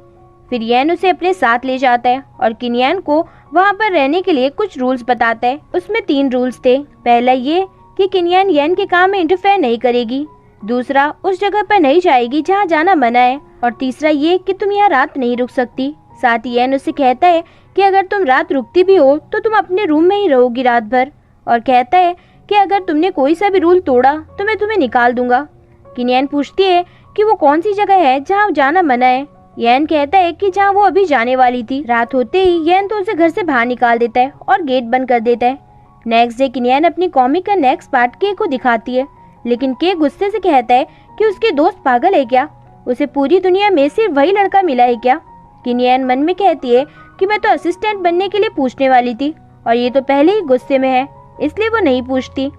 फिर येन उसे अपने साथ ले जाता है और किनियान को वहाँ पर रहने के लिए कुछ रूल्स बताता है। उसमें 3 रूल्स थे। पहला ये कि किनियान येन के काम में इंटरफेयर नहीं करेगी, दूसरा उस जगह पर नहीं जाएगी जहाँ जाना मना है, और तीसरा ये कि तुम यहाँ रात नहीं रुक सकती। साथ ही येन उसे कहता है कि अगर तुम रात रुकती भी हो तो तुम अपने रूम में ही रहोगी रात भर, और कहता है कि अगर तुमने कोई सा भी रूल तोड़ा तो मैं तुम्हें निकाल दूंगा। किनियान पूछती है कि वो कौन सी जगह है जहाँ जाना मना है। येन कहता है कि जहाँ वो अभी जाने वाली थी। रात होते ही येन तो उसे घर से बाहर निकाल देता है और गेट बंद कर देता है। नेक्स्ट डे किनियान अपनी कॉमिक का नेक्स्ट पार्ट के को दिखाती है, लेकिन के गुस्से से कहता है कि उसके दोस्त पागल है क्या, उसे पूरी दुनिया में सिर्फ वही लड़का मिला है क्या। किनियान मन में कहती है कि मैं तो असिस्टेंट बनने के लिए पूछने वाली थी और ये तो पहले ही गुस्से में है, इसलिए वो नहीं पूछती।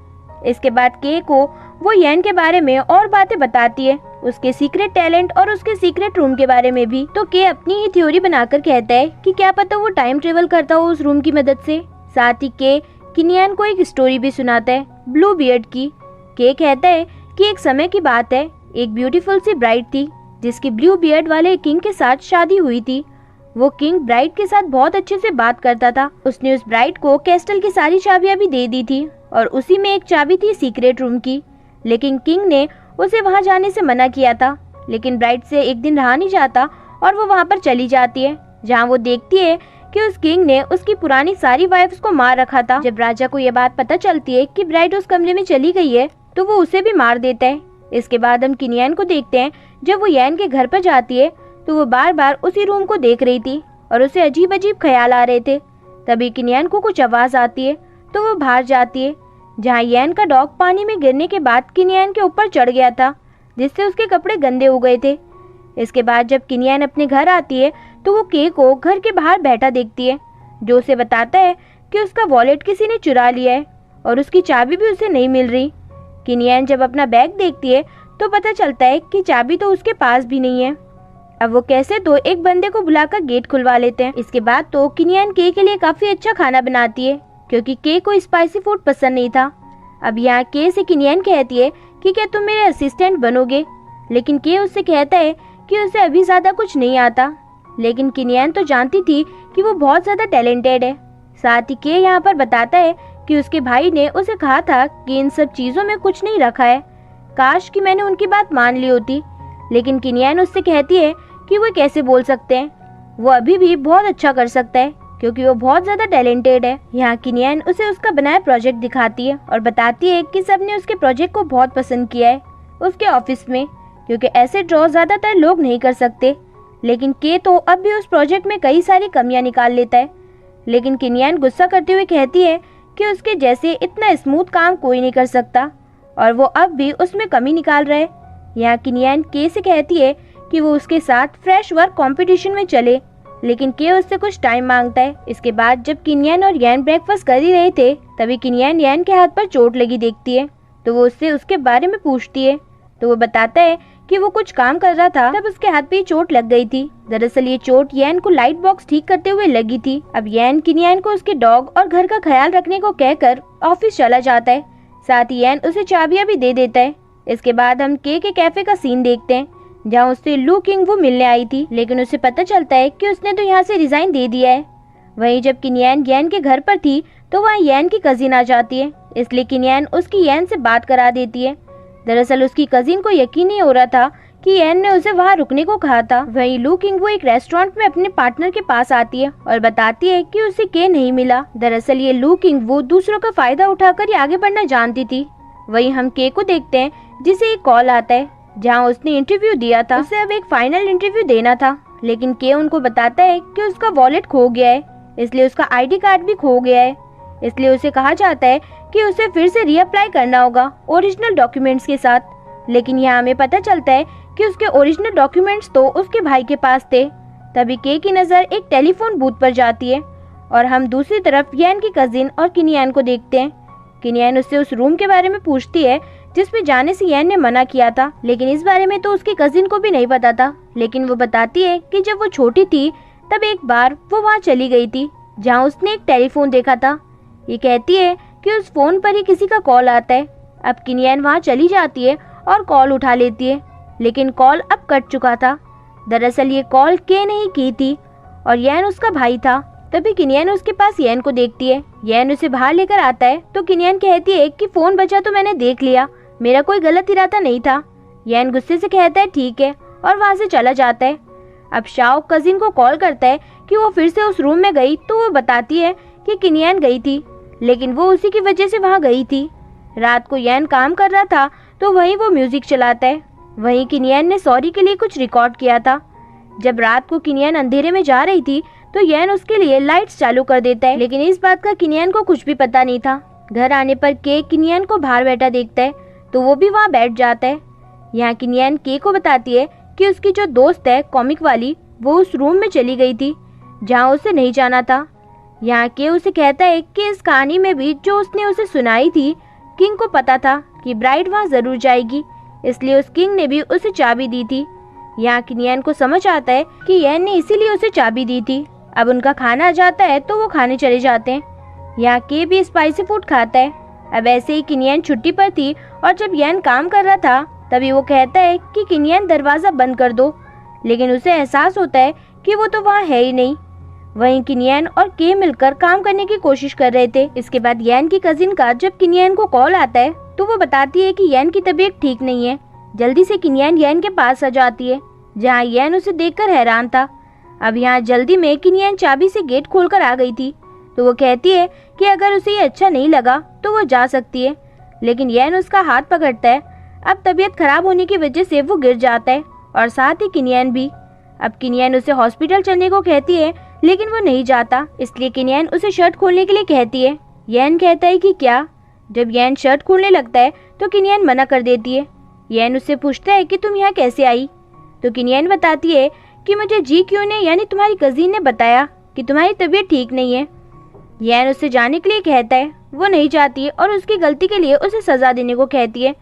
इसके बाद के को वो येन के बारे में और बातें बताती है, उसके सीक्रेट टैलेंट और उसके सीक्रेट रूम के बारे में भी। तो के अपनी ही थ्योरी बनाकर कहता है कि क्या पता वो टाइम ट्रेवल करता हो उस रूम की मदद से। साथ ही के किनियान को एक स्टोरी भी सुनाता है ब्लू बियर्ड की। के कहता है कि एक समय की बात है, एक ब्यूटीफुल सी ब्राइड थी जिसकी ब्लू बियर्ड वाले किंग के साथ शादी हुई थी। वो किंग ब्राइड के साथ बहुत अच्छे से बात करता था। उसने उस ब्राइड को कैस्टल की सारी चाबियां भी दे दी थी और उसी में एक चाबी थी सीक्रेट रूम की, लेकिन किंग ने उसे वहां जाने से मना किया था। लेकिन ब्राइड से एक दिन रहा नहीं जाता और वो वहाँ पर चली जाती है, जहाँ वो देखती है कि उस किंग ने उसकी पुरानी सारी वाइफ्स को मार रखा था। जब राजा को ये बात पता चलती है कि ब्राइड उस कमरे में चली गई है, तो वो उसे भी मार देता है। इसके बाद हम किनियन को देखते हैं। जब वो यैन के घर पर जाती है तो वो बार बार उसी रूम को देख रही थी और उसे अजीब अजीब ख्याल आ रहे थे। तभी किनियन को कुछ आवाज आती है तो वो बाहर जाती है, जहाँ यैन का डॉग पानी में गिरने के बाद किनियन के ऊपर चढ़ गया था, जिससे उसके कपड़े गंदे हो गए थे। इसके बाद जब किनियन अपने घर आती है तो वो के को घर के बाहर बैठा देखती है, जो उसे बताता है कि उसका वॉलेट किसी ने चुरा लिया है और उसकी चाबी भी उसे नहीं मिल रही। किनियन जब अपना बैग देखती है तो पता चलता है कि चाबी तो उसके पास भी नहीं है। अब वो कैसे तो एक बंदे को बुलाकर गेट खुलवा लेते हैं। इसके बाद तो किनियन के लिए काफी अच्छा खाना बनाती है, क्योंकि के को स्पाइसी फूड पसंद नहीं था। अब यहाँ के से किनियन कहती है कि क्या तुम मेरे असिस्टेंट बनोगे, लेकिन के उससे कहता है कि उसे अभी ज्यादा कुछ नहीं आता। लेकिन किनियन तो जानती थी कि वो बहुत ज्यादा टैलेंटेड है। साथ ही के यहाँ पर बताता है कि उसके भाई ने उसे कहा था कि इन सब चीजों में कुछ नहीं रखा है, काश कि मैंने उनकी बात मान ली होती। लेकिन किनियन उससे कहती है कि वो कैसे बोल सकते हैं, वो अभी भी बहुत अच्छा कर सकता है, क्योंकि वो बहुत ज्यादा टैलेंटेड है। यहाँ किनियन उसे उसका बनाया प्रोजेक्ट दिखाती है और बताती है कि सबने उसके प्रोजेक्ट को बहुत पसंद किया है उसके ऑफिस में, क्योंकि ऐसे ड्रॉ ज्यादातर लोग नहीं कर सकते। लेकिन के तो अब भी उस प्रोजेक्ट में कई सारी कमियां निकाल लेता है। लेकिन किनियन गुस्सा करते हुए कहती है कि उसके जैसे इतना स्मूथ काम कोई नहीं कर सकता और वो अब भी उसमें कमी निकाल रहा है। यहाँ किनियन के से कहती है कि वो उसके साथ फ्रेश वर्क कंपटीशन में चले, लेकिन के उससे कुछ टाइम मांगता है। इसके बाद जब किनियन और यैन ब्रेकफास्ट कर ही रहे थे, तभी किनियन यैन के हाथ पर चोट लगी देखती है, तो वो उससे उसके बारे में पूछती है। तो वो बताता है कि वो कुछ काम कर रहा था, तब उसके हाथ पे चोट लग गई थी। दरअसल ये चोट यैन को लाइट बॉक्स ठीक करते हुए लगी थी। अब यैन किनियन को उसके डॉग और घर का ख्याल रखने को कहकर ऑफिस चला जाता है। साथ ही यैन उसे चाबियां भी दे देता है। इसके बाद हम के कैफे का सीन देखते हैं, जहाँ उससे लू किंग वो मिलने आई थी, लेकिन उसे पता चलता है कि उसने तो यहाँ से रिजाइन दे दिया है। वहीं जब किनियन यैन के घर पर थी तो वहाँ यैन की कजिन आ जाती है, इसलिए किनियन उसकी यैन से बात करा देती है। दरअसल उसकी कजिन को यकीन नहीं हो रहा था कि यैन ने उसे वहाँ रुकने को कहा था। वहीं लू किंग वो एक रेस्टोरेंट में अपने पार्टनर के पास आती है और बताती है कि उसे के नहीं मिला। दरअसल ये लू किंग वो दूसरों का फायदा उठाकर ये आगे बढ़ना जानती थी। वहीं हम के को देखते हैं, जिसे एक कॉल आता है, जहाँ उसने इंटरव्यू दिया था, उसे अब एक फाइनल इंटरव्यू देना था। लेकिन के उनको बताता है कि उसका वॉलेट खो गया है, इसलिए उसका आईडी कार्ड भी खो गया है। इसलिए उसे कहा जाता है कि उसे फिर से रीअप्लाई करना होगा ओरिजिनल डॉक्यूमेंट्स के साथ। लेकिन यहाँ हमें पता चलता है कि उसके ओरिजिनल डॉक्यूमेंट्स तो उसके भाई के पास थे। तभी के की नज़र एक टेलीफोन बूथ पर जाती है और हम दूसरी तरफ यैन की कजिन और किनियन को देखते हैं। किनियन उससे उस रूम के बारे में पूछती है जिसमें जाने से यैन ने मना किया था, लेकिन इस बारे में तो उसकी कजिन को भी नहीं पता था। लेकिन वो बताती है कि जब वो छोटी थी तब एक बार वो वहाँ चली गई थी, जहाँ उसने एक टेलीफोन देखा था। ये कहती है कि उस फोन पर ही किसी का कॉल आता है। अब किनियन वहाँ चली जाती है और कॉल उठा लेती है, लेकिन कॉल अब कट चुका था। दरअसल ये कॉल के नहीं की थी और यैन उसका भाई था। तभी किनियन उसके पास यैन को देखती है। यैन उसे बाहर लेकर आता है तो किनियन कहती है कि फोन बचा तो मैंने देख लिया, मेरा कोई गलत इरादा नहीं था। यैन गुस्से से कहता है ठीक है और वहाँ से चला जाता है। अब शाओ कजिन को कॉल करता है कि वो फिर से उस रूम में गई, तो वो बताती है कि किनियन गई थी, लेकिन वो उसी की वजह से वहाँ गई थी। रात को यैन काम कर रहा था तो वहीं वो म्यूजिक चलाता है। वहीं किनियन ने सॉरी के लिए कुछ रिकॉर्ड किया था। जब रात को किनियन अंधेरे में जा रही थी तो यैन उसके लिए लाइट्स चालू कर देता है, लेकिन इस बात का किनियन को कुछ भी पता नहीं था। घर आने पर के किनियन को बाहर बैठा देखता है तो वो भी वहाँ बैठ जाता है। यहाँ किनियन के को बताती है कि उसकी जो दोस्त है कॉमिक वाली, वो उस रूम में चली गई थी जहाँ उसे नहीं जाना था। यहाँ के उसे कहता है कि इस कहानी में भी जो उसने उसे सुनाई थी, किंग को पता था कि ब्राइड वहाँ जरूर जाएगी, इसलिए उस किंग ने भी उसे चाबी दी थी। यहाँ किनियन को समझ आता है कि यैन ने इसीलिए उसे चाबी दी थी। अब उनका खाना आ जाता है तो वो खाने चले जाते हैं। यहाँ के भी स्पाइसी फूड खाता है। अब ऐसे ही किनियन छुट्टी पर थी और जब यैन काम कर रहा था तभी वो कहता है कि किनियन दरवाजा बंद कर दो, लेकिन उसे एहसास होता है कि वो तो वहाँ है ही नहीं। वहीं किनियन और के मिलकर काम करने की कोशिश कर रहे थे। इसके बाद यैन की कजिन का जब किनियन को कॉल आता है तो वो बताती है कि यैन की तबीयत ठीक नहीं है। जल्दी से किनियन यैन के पास आ जाती है। जहाँ येन उसे देखकर हैरान था। अब यहाँ जल्दी में किनियन चाबी से गेट खोलकर आ गई थी, तो वो कहती है कि अगर उसे ये अच्छा नहीं लगा तो वो जा सकती है, लेकिन येन उसका हाथ पकड़ता है। अब तबीयत खराब होने की वजह से वो गिर जाता है और साथ ही किनियन भी। अब किनियन उसे हॉस्पिटल चलने को कहती है, लेकिन वो नहीं जाता, इसलिए किनियन उसे शर्ट खोलने के लिए कहती है। येन कहता है कि क्या। जब येन शर्ट खोलने लगता है तो किनियन मना कर देती है। येन उससे पूछता है कि तुम यहाँ कैसे आई, तो किनियन बताती है कि मुझे जी क्यों ने यानी तुम्हारी कजिन ने बताया कि तुम्हारी तबीयत ठीक नहीं है। येन उससे जाने के लिए कहता है, वो नहीं चाहती और उसकी गलती के लिए उसे सजा देने को कहती है,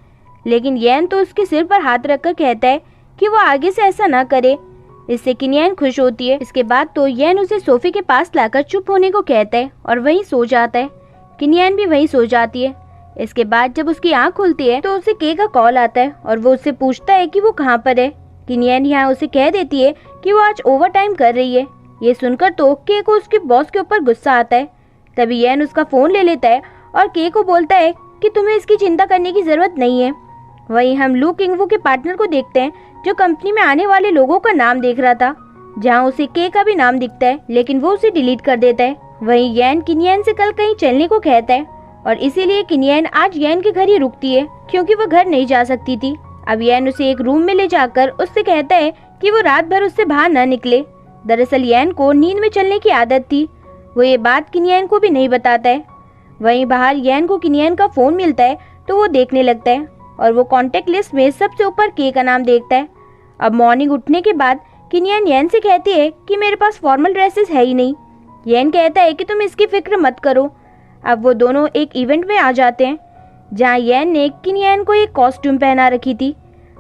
लेकिन येन तो उसके सिर पर हाथ रखकर कहता है कि वो आगे से ऐसा ना करे। इससे किनियन खुश होती है। इसके बाद तो येन उसे सोफे के पास लाकर चुप होने को कहता है और वहीं सो जाता है। किनियन भी वहीं सो जाती है। इसके बाद जब उसकी आंख खुलती है तो उसे के का कॉल आता है और वो उससे पूछता है कि वो कहाँ पर है। किनियन यहाँ उसे कह देती है कि वो आज ओवर टाइम कर रही है। ये सुनकर तो के को उसके बॉस के ऊपर गुस्सा आता है। तभी येन उसका फोन ले लेता है और के को बोलता है कि तुम्हें इसकी चिंता करने की जरूरत नहीं है। वहीं हम लू किंगवू के पार्टनर को देखते हैं, जो कंपनी में आने वाले लोगों का नाम देख रहा था, जहां उसे के का भी नाम दिखता है, लेकिन वो उसे डिलीट कर देता है। वहीं येन किनियन से कल कहीं चलने को कहता है और इसीलिए किनियन आज येन के घर ही रुकती है, क्योंकि वो घर नहीं जा सकती थी। अब येन उसे एक रूम में ले जाकर उससे कहता है कि वो रात भर उससे बाहर न निकले। दरअसल येन को नींद में चलने की आदत थी। वो ये बात किनियन को भी नहीं बताता है। वहीं बाहर येन को किनियन का फोन मिलता है तो वो देखने लगता है और वो कॉन्टेक्ट लिस्ट में सबसे ऊपर के का नाम देखता है। अब मॉर्निंग उठने के बाद किनियन येन से कहती है कि मेरे पास फॉर्मल ड्रेसेस है ही नहीं। येन कहता है कि तुम इसकी फिक्र मत करो। अब वो दोनों एक इवेंट में आ जाते हैं, जहाँ येन ने किनियन को एक कॉस्ट्यूम पहना रखी थी।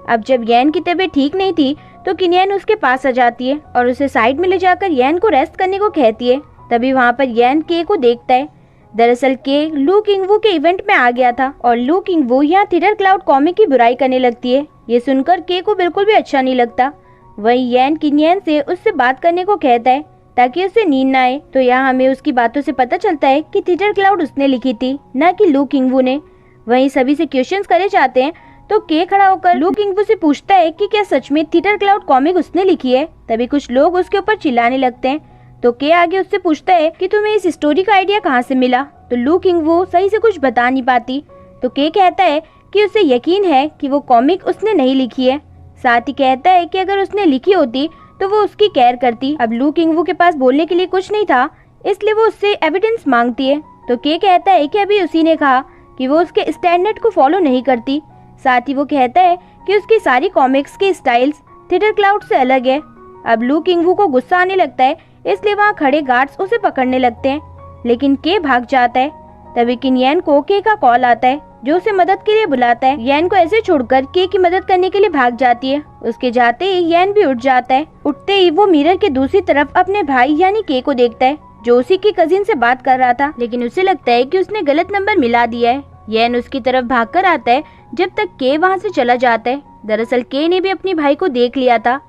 अब जब येन की तबीयत ठीक नहीं थी तो किनियन उसके पास आ जाती है और उसे साइड में ले जाकर येन को रेस्ट करने को कहती है। तभी वहाँ पर येन के को देखता है। दरअसल के लू किंगवू के इवेंट में आ गया था और लू किंगवू यहाँ थिटर क्लाउड कॉमिक की बुराई करने लगती है। ये सुनकर के को बिल्कुल भी अच्छा नहीं लगता। वहीं येन किनियन से उससे बात करने को कहता है ताकि उसे नींद न आए। तो यहाँ हमें उसकी बातों से पता चलता है कि थिटर क्लाउड उसने लिखी थी, न कि लू किंगवू ने। वहीं सभी से क्वेश्चंस करे जाते हैं तो के खड़ा होकर लू किंगवू से पूछता है कि क्या सच में थिटर क्लाउड कॉमिक उसने लिखी है। तभी कुछ लोग उसके ऊपर चिल्लाने लगते हैं। तो के आगे उससे पूछता है कि तुम्हें इस स्टोरी का आइडिया कहाँ से मिला। तो लू किंगवू सही से कुछ बता नहीं पाती। तो के कहता है कि उसे यकीन है कि वो कॉमिक उसने नहीं लिखी है। साथ ही कहता है कि अगर उसने लिखी होती तो वो उसकी केयर करती। अब लू किंगवू के पास बोलने के लिए कुछ नहीं था, इसलिए वो उससे एविडेंस मांगती है। तो के कहता है कि अभी उसी ने कहा कि वो उसके स्टैंडर्ड को फॉलो नहीं करती। साथ ही वो कहता है कि उसकी सारी कॉमिक्स की स्टाइल्स थिटर क्लाउड से अलग है। अब लू किंगवू को गुस्सा आने लगता है, इसलिए वहाँ खड़े गार्ड्स उसे पकड़ने लगते हैं, लेकिन के भाग जाता है। तभी किनियन को के का कॉल आता है, जो उसे मदद के लिए बुलाता है। येन को ऐसे छोड़कर के की मदद करने के लिए भाग जाती है। उसके जाते ही येन भी उठ जाता है। उठते ही वो मिरर के दूसरी तरफ अपने भाई यानी के को देखता है, जो उसी की कजिन से बात कर रहा था, लेकिन उसे लगता है कि उसने गलत नंबर मिला दिया है। येन उसकी तरफ भागकर आता है, जब तक के वहाँ से चला जाता है। दरअसल के ने भी अपने भाई को देख लिया था।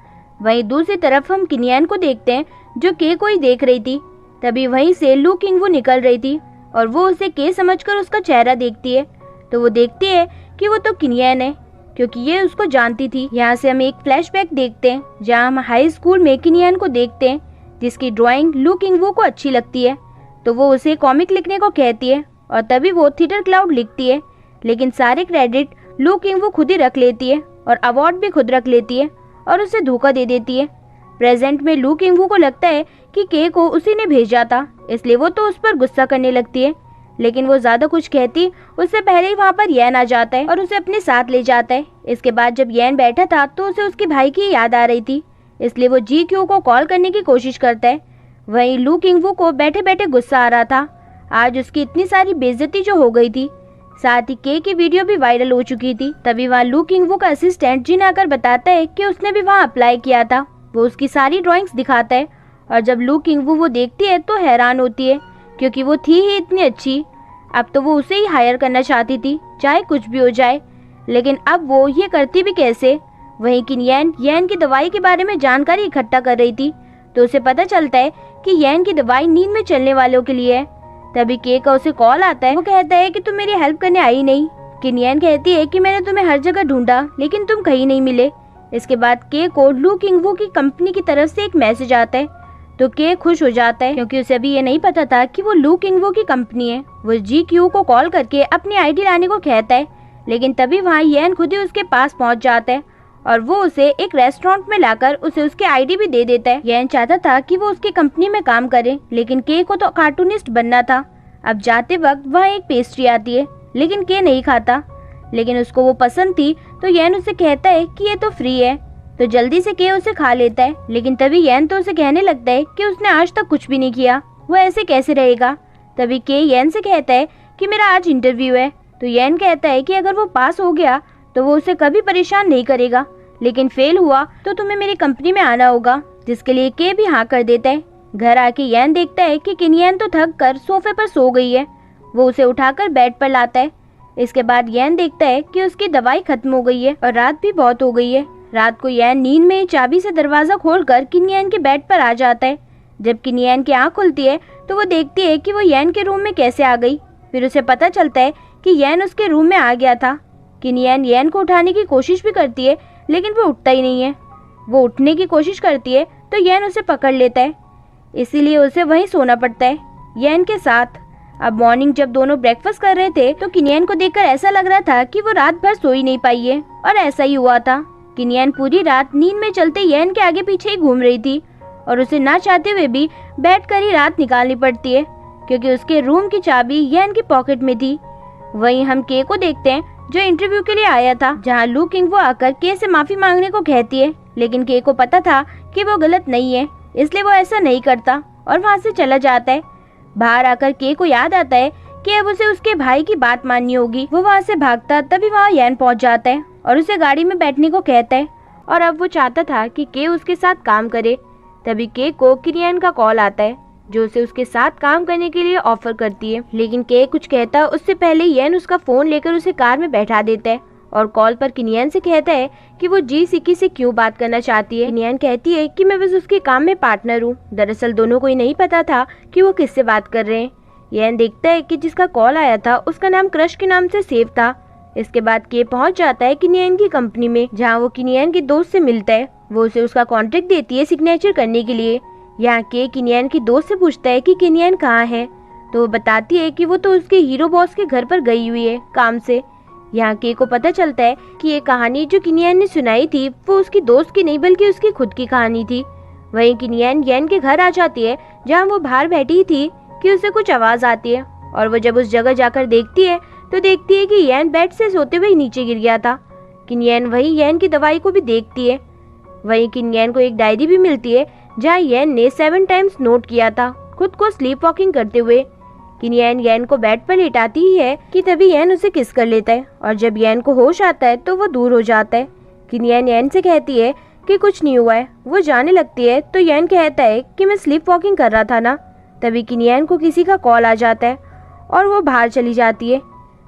वहीं दूसरी तरफ हम किनियन को देखते हैं, जो के को ही देख रही थी। तभी वहीं से लू किंगवू निकल रही थी और वो उसे के समझकर उसका चेहरा देखती है। तो वो देखती है कि वो तो किनियन है, क्योंकि ये उसको जानती थी। यहाँ से हम एक फ्लैशबैक देखते हैं, जहाँ हम हाई स्कूल में किनियन को देखते हैं, जिसकी ड्राइंग लू किंगवू को अच्छी लगती है। तो वो उसे कॉमिक लिखने को कहती है और तभी वो थिटर क्लाउड लिखती है, लेकिन सारे क्रेडिट लू किंगवू खुद ही रख लेती है और अवार्ड भी खुद रख लेती है और उसे धोखा दे देती है। प्रेजेंट में लू किंगवू को लगता है कि के को उसी ने भेजा था, इसलिए वो तो उस पर गुस्सा करने लगती है, लेकिन वो ज्यादा कुछ कहती उससे पहले ही वहाँ पर येन आ जाता है और उसे अपने साथ ले जाता है। इसके बाद जब येन बैठा था तो उसे उसके भाई की याद आ रही थी, इसलिए वो जी क्यू को कॉल करने की कोशिश करता है। वहीं लू किंगवू को बैठे बैठे गुस्सा आ रहा था, आज उसकी इतनी सारी बेइज्जती जो हो गई थी। साथ ही के की वीडियो भी वायरल हो चुकी थी। तभी वहाँ लू किंगवू का असिस्टेंट जिन आकर बताता है कि उसने भी वहाँ अप्लाई किया था। वो उसकी सारी ड्राइंग्स दिखाता है और जब लू किंगवू वो देखती है तो हैरान होती है, क्योंकि वो थी ही इतनी अच्छी। अब तो वो उसे ही हायर करना चाहती थी, चाहे कुछ भी हो जाए, लेकिन अब वो ये करती भी कैसे। वहीं किनियन येन की दवाई के बारे में जानकारी इकट्ठा कर रही थी, तो उसे पता चलता है कि येन की दवाई नींद में चलने वालों के लिए है। तभी के का उसे कॉल आता है। वो कहता है कि तुम मेरी हेल्प करने आई नहीं। किनियन कहती है कि मैंने तुम्हें हर जगह ढूंढा, लेकिन तुम कहीं नहीं मिले, इसके बाद के को लू किंगवो की कंपनी की तरफ से एक मैसेज आता है। तो के खुश हो जाता है क्योंकि उसे अभी ये नहीं पता था कि वो लू किंगवो की कंपनी है। वो GQ को कॉल करके अपनी आईडी लाने को कहता है, लेकिन तभी वहाँ येन खुद ही उसके पास पहुँच जाता है और वो उसे एक रेस्टोरेंट में लाकर उसे उसकी आईडी भी दे देता है। येन चाहता था कि वो उसकी कंपनी में काम करे, लेकिन के को तो कार्टूनिस्ट बनना था। अब जाते वक्त वहाँ एक पेस्ट्री आती है, लेकिन के नहीं खाता, लेकिन उसको वो पसंद थी। तो येन उसे कहता है कि ये तो फ्री है, तो जल्दी से के उसे खा लेता है। लेकिन तभी येन तो उसे कहने लगता है कि उसने आज तक कुछ भी नहीं किया, वो ऐसे कैसे रहेगा। तभी के येन से कहता है कि मेरा आज इंटरव्यू है। तो येन कहता है कि अगर वो पास हो गया तो वो उसे कभी परेशान नहीं करेगा, लेकिन फेल हुआ तो तुम्हें मेरी कंपनी में आना होगा, जिसके लिए के भी हाँ कर देता है। घर आके येन देखता है कि किनियन तो थक कर सोफे पर सो गई है। वो उसे उठाकर बेड पर लाता है। इसके बाद येन देखता है कि उसकी दवाई खत्म हो गई है और रात भी बहुत हो गई है। रात को येन नींद में चाबी से दरवाजा खोलकर किनियन के बेड पर आ जाता है। जब किनियन की आंख खुलती है तो वो देखती है कि वो येन के रूम में कैसे आ गई। फिर उसे पता चलता है कि येन उसके रूम में आ गया था। किनियन येन को उठाने की कोशिश भी करती है, लेकिन वो उठता ही नहीं है। वो उठने की कोशिश करती है तो येन उसे पकड़ लेता है, इसीलिए उसे वहीं सोना पड़ता है येन के साथ। अब मॉर्निंग जब दोनों ब्रेकफास्ट कर रहे थे तो किनियन को देखकर ऐसा लग रहा था कि वो रात भर सो ही नहीं पाई है, और ऐसा ही हुआ था। किनियन पूरी रात नींद में चलते येन के आगे पीछे ही घूम रही थी और उसे ना चाहते हुए भी बैठकर ही रात निकालनी पड़ती है, क्योंकि उसके रूम की चाबी येन की पॉकेट में थी। वहीं हम के को देखते हैं जो इंटरव्यू के लिए आया था, जहां लू किंगवो आकर के से माफी मांगने को कहती है, लेकिन के को पता था कि वो गलत नहीं है, इसलिए वो ऐसा नहीं करता और वहां से चला जाता है। बाहर आकर के को याद आता है कि अब उसे उसके भाई की बात माननी होगी। वो वहाँ से भागता, तभी वहाँ येन पहुँच जाता है और उसे गाड़ी में बैठने को कहता है, और अब वो चाहता था कि के उसके साथ काम करे। तभी के को किनियन का कॉल आता है जो उसे उसके साथ काम करने के लिए ऑफर करती है, लेकिन के कुछ कहता उससे पहले येन उसका फोन लेकर उसे कार में बैठा देता है और कॉल पर किनियन से कहता है कि वो जी सिकी से क्यों बात करना चाहती है। किनियन कहती है कि मैं बस उसके काम में पार्टनर हूँ। दरअसल दोनों को ही नहीं पता था कि वो किससे बात कर रहे हैं। येन देखता है कि जिसका कॉल आया था उसका नाम क्रश के नाम से सेव था। इसके बाद के पहुंच जाता है किनियन की कंपनी में, जहाँ वो किनियन के दोस्त से मिलता है। वो उसे उसका कॉन्ट्रैक्ट देती है सिग्नेचर करने के लिए। यहाँ के किनियन की दोस्त से पूछता है कि किनियन कहाँ है, तो वो बताती है कि वो तो उसके हीरो बॉस के घर पर गई हुई है काम से। यहाँ के को पता चलता है कि ये कहानी जो किनियन ने सुनाई थी वो उसकी दोस्त की नहीं बल्कि उसकी खुद की कहानी थी। वहीं किनियन येन के घर आ जाती है जहाँ वो बाहर बैठी थी कि उसे कुछ आवाज आती है, और वो जब उस जगह जाकर देखती है तो देखती है कि येन बेड से सोते हुए नीचे गिर गया था। किनियन वहीं येन की दवाई को भी देखती है। वहीं किनियन को एक डायरी भी मिलती है जहाँ येन ने 7 टाइम्स नोट किया था खुद को स्लीप वॉकिंग करते हुए। किनियन येन को बेड पर लेटाती ही है कि तभी येन उसे किस कर लेता है, और जब येन को होश आता है तो वो दूर हो जाता है। किनियन येन से कहती है कि कुछ नहीं हुआ है। वो जाने लगती है तो येन कहता है कि मैं स्लीप वॉकिंग कर रहा था ना। तभी किनियन को किसी का कॉल आ जाता है और वो बाहर चली जाती है।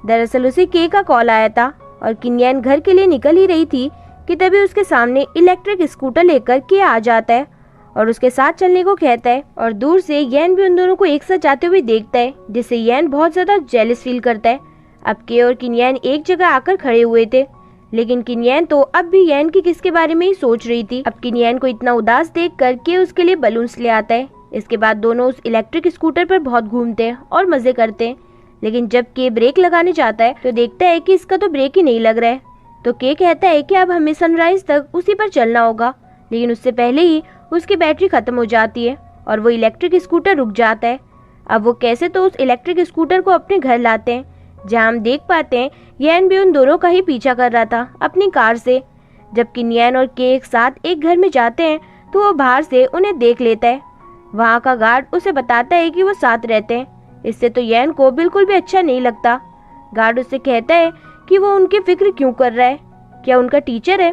दरअसल उसे के का कॉल आया था और किनियन घर के लिए निकल ही रही थी कि तभी उसके सामने इलेक्ट्रिक स्कूटर लेकर के आ जाता है और उसके साथ चलने को कहता है, और दूर से येन भी उन दोनों को एक साथ जाते हुए देखता है, जिससे येन बहुत ज्यादा जेलस फील करता है। अब के और किनियन एक जगह आकर खड़े हुए थे, लेकिन किनियन तो अब भी येन की किस के बारे में ही सोच रही थी। अब किनियन को इतना उदास देख कर के उसके लिए बलून्स ले आता है। इसके बाद दोनों उस इलेक्ट्रिक स्कूटर पर बहुत घूमते हैं और मजे करते हैं, लेकिन जब के ब्रेक लगाने जाता है तो देखता है कि इसका तो ब्रेक ही नहीं लग रहा है। तो के कहता है कि अब हमें सनराइज तक उसी पर चलना होगा, लेकिन उससे पहले ही उसकी बैटरी खत्म हो जाती है और वो इलेक्ट्रिक स्कूटर रुक जाता है। अब वो कैसे तो उस इलेक्ट्रिक स्कूटर को अपने घर लाते हैं, जहाँ हम देख पाते हैं येन भी उन दोनों का ही पीछा कर रहा था अपनी कार से। जब किनियन और के एक साथ एक घर में जाते हैं तो वो बाहर से उन्हें देख लेता है। वहाँ का गार्ड उसे बताता है कि वो साथ रहते हैं। इससे तो येन को बिल्कुल भी अच्छा नहीं लगता। गार्ड उससे कहता है कि वो उनकी फिक्र क्यों कर रहा है, क्या उनका टीचर है।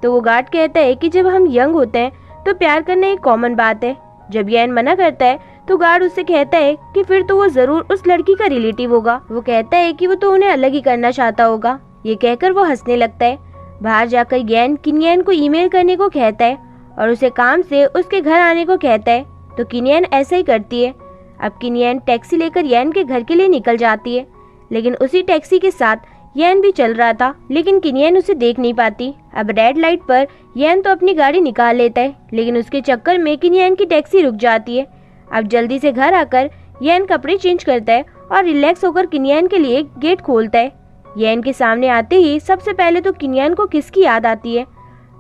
तो वो गार्ड कहता है कि जब हम यंग होते हैं तो प्यार करना एक कॉमन बात है। जब येन मना करता है तो गार्ड उससे कहता है कि फिर तो वो जरूर उस लड़की का रिलेटिव होगा। वो कहता है कि वो तो उन्हें अलग ही करना चाहता होगा। ये कहकर वो हंसने लगता है। बाहर जाकर येन किनियन को ईमेल करने को कहता है और उसे काम से उसके घर आने को कहता है, तो किनियन ऐसा ही करती है। अब किनियन टैक्सी लेकर येन के घर के लिए निकल जाती है, लेकिन उसी टैक्सी के साथ येन भी चल रहा था, लेकिन किनियन उसे देख नहीं पाती। अब रेड लाइट पर येन तो अपनी गाड़ी निकाल लेता है, लेकिन उसके चक्कर में किनियन की टैक्सी रुक जाती है। अब जल्दी से घर आकर येन कपड़े चेंज करता है और रिलैक्स होकर किनियन के लिए गेट खोलता है। येन के सामने आते ही सबसे पहले तो किनियन को किसकी याद आती है।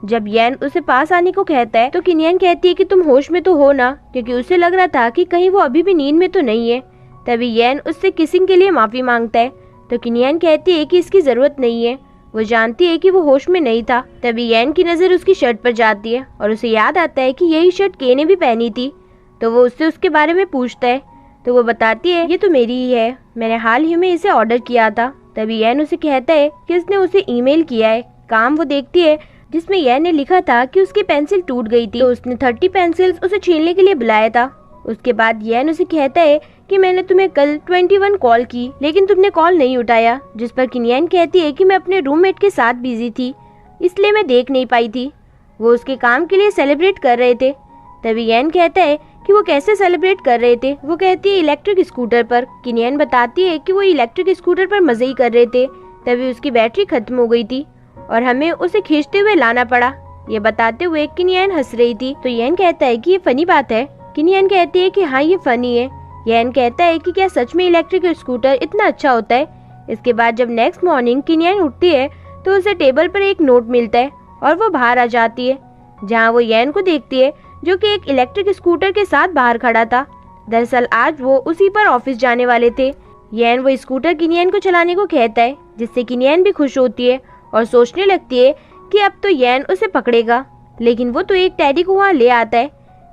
जब येन उसे पास आने को कहता है तो किनियन कहती है कि तुम होश में तो हो ना, क्योंकि उसे लग रहा था कि कहीं वो अभी भी नींद में तो नहीं है। तभी येन उससे किसिंग के लिए माफी मांगता है, तो किनियन कहती है कि इसकी जरूरत नहीं है, वो जानती है कि वो होश में नहीं था। तभी येन की नजर उसकी शर्ट पर जाती है और उसे याद आता है कि यही शर्ट के ने भी पहनी थी। तो वो उससे उसके बारे में पूछता है, तो वो बताती है ये तो मेरी ही है, मैंने हाल ही में इसे ऑर्डर किया था। तभी येन उसे कहता है कि उसने उसे ईमेल किया है। काम वो देखती है जिसमें येन ने लिखा था कि उसकी पेंसिल टूट गई थी, तो उसने 30 पेंसिल्स उसे छीनने के लिए बुलाया था। उसके बाद येन उसे कहता है कि मैंने तुम्हें कल 21 कॉल की, लेकिन तुमने कॉल नहीं उठाया। जिस पर किनियन कहती है कि मैं अपने रूममेट के साथ बिजी थी, इसलिए मैं देख नहीं पाई थी। वो उसके काम के लिए सेलिब्रेट कर रहे थे। तभी येन कहता है कि वो कैसे सेलिब्रेट कर रहे थे। वो कहती है इलेक्ट्रिक स्कूटर पर। किनियन बताती है कि वो इलेक्ट्रिक स्कूटर पर मजे ही कर रहे थे, तभी उसकी बैटरी खत्म हो गई थी और हमें उसे खींचते हुए लाना पड़ा। ये बताते हुए किनियन हंस रही थी। तो येन कहता है कि ये फनी बात है। किनियन कहती है कि हाँ ये फनी है। येन कहता है कि क्या सच में इलेक्ट्रिक स्कूटर इतना अच्छा होता है। इसके बाद जब नेक्स्ट मॉर्निंग किनियन उठती है तो उसे टेबल पर एक नोट मिलता है और वो बाहर आ जाती है, जहाँ वो येन को देखती है जो कि एक इलेक्ट्रिक स्कूटर के साथ बाहर खड़ा था। दरअसल आज वो उसी पर ऑफिस जाने वाले थे। येन वो स्कूटर किनियन को चलाने को कहता है, जिससे किनियन भी खुश होती है और सोचने लगती है कि अब तो येन उसे पकड़ेगा, लेकिन वो तो एक टेडी को वहाँ ले आता है।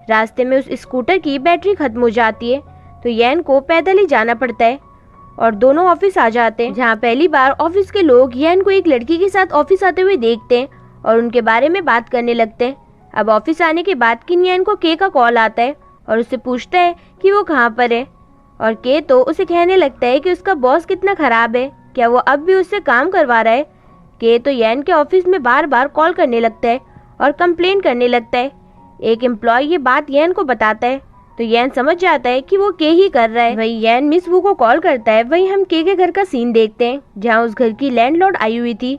रास्ते में उस स्कूटर की बैटरी खत्म हो जाती है, तो येन को पैदल ही जाना पड़ता है और दोनों ऑफिस आ जाते हैं, जहाँ पहली बार ऑफिस के लोग येन को एक लड़की के साथ ऑफिस आते हुए देखते हैं और उनके बारे में बात करने लगते हैं। अब ऑफिस आने के बाद किनियन को के का कॉल आता है और उससे पूछता है कि वो कहाँ पर है, और के तो उसे कहने लगता है कि उसका बॉस कितना खराब है, क्या वो अब भी उससे काम करवा रहा है। के तो येन के ऑफिस में बार बार कॉल करने लगता है और कंप्लेन करने लगता है। एक एम्प्लॉय ये बात येन को बताता है, तो येन समझ जाता है कि वो के ही कर रहा है। वही येन मिस वू को कॉल करता है। वही हम के घर का सीन देखते हैं, जहाँ उस घर की लैंडलॉर्ड आई हुई थी।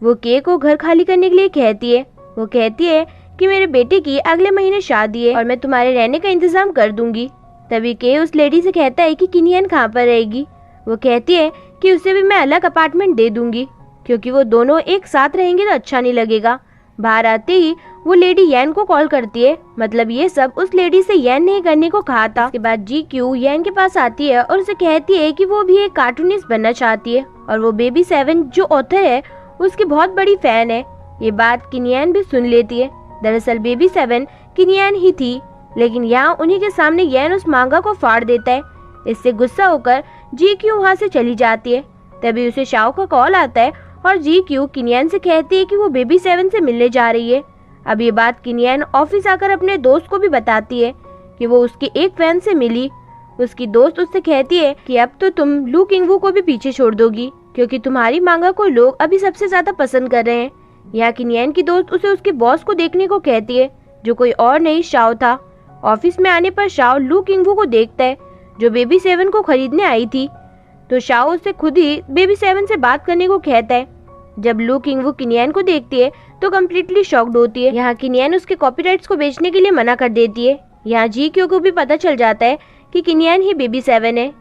वो के को घर खाली करने के लिए कहती है। वो कहती है कि मेरे बेटे की अगले महीने शादी है और मैं तुम्हारे रहने का इंतजाम कर दूंगी। तभी के उस लेडी से कहता है कि किनियन कहाँ पर रहेगी। वो कहती है कि उसे भी मैं अलग अपार्टमेंट दे दूंगी, क्योंकि वो दोनों एक साथ रहेंगे तो अच्छा नहीं लगेगा। बाहर आते ही वो लेडी येन को कॉल करती है, मतलब ये सब उस लेडी से येन ने करने को कहा था। उसके बाद GQ येन के पास आती है और उसे कहती है कि वो भी एक कार्टूनिस्ट बनना चाहती है और वो बेबी 7 जो ऑथर है उसकी बहुत बड़ी फैन है। ये बात किनियन भी सुन लेती है। दरअसल बेबी 7 किनियन ही थी, लेकिन यहाँ उन्हीं के सामने येन उस मांगा को फाड़ देता है। इससे गुस्सा होकर GQ वहाँ से चली जाती है। तभी उसे शाओ का कॉल आता है और GQ किनियन से कहती है कि वो बेबी 7 से मिलने जा रही है। अब ये बात किनियन ऑफिस आकर अपने दोस्त को भी बताती है कि वो उसके एक फैन से मिली। उसकी दोस्त उससे कहती है कि अब तो तुम लू किंगवू को भी पीछे छोड़ दोगी, क्योंकि तुम्हारी मांगा को लोग अभी सबसे ज्यादा पसंद कर रहे हैं। यहाँ किनियन की दोस्त उसे उसके बॉस को देखने को कहती है, जो कोई और नहीं शाओ था। ऑफिस में आने पर शाओ लू किंगवू को देखता है, जो बेबी 7 को खरीदने आई थी। तो शाओ उससे खुद ही बेबी 7 से बात करने को कहता है। जब लू किंगवू किनियन को देखती है तो कम्प्लीटली शॉक्ड होती है। यहाँ किनियन उसके कॉपीराइट्स को बेचने के लिए मना कर देती है। यहाँ GQ को भी पता चल जाता है कि किनियन ही बेबी 7 है।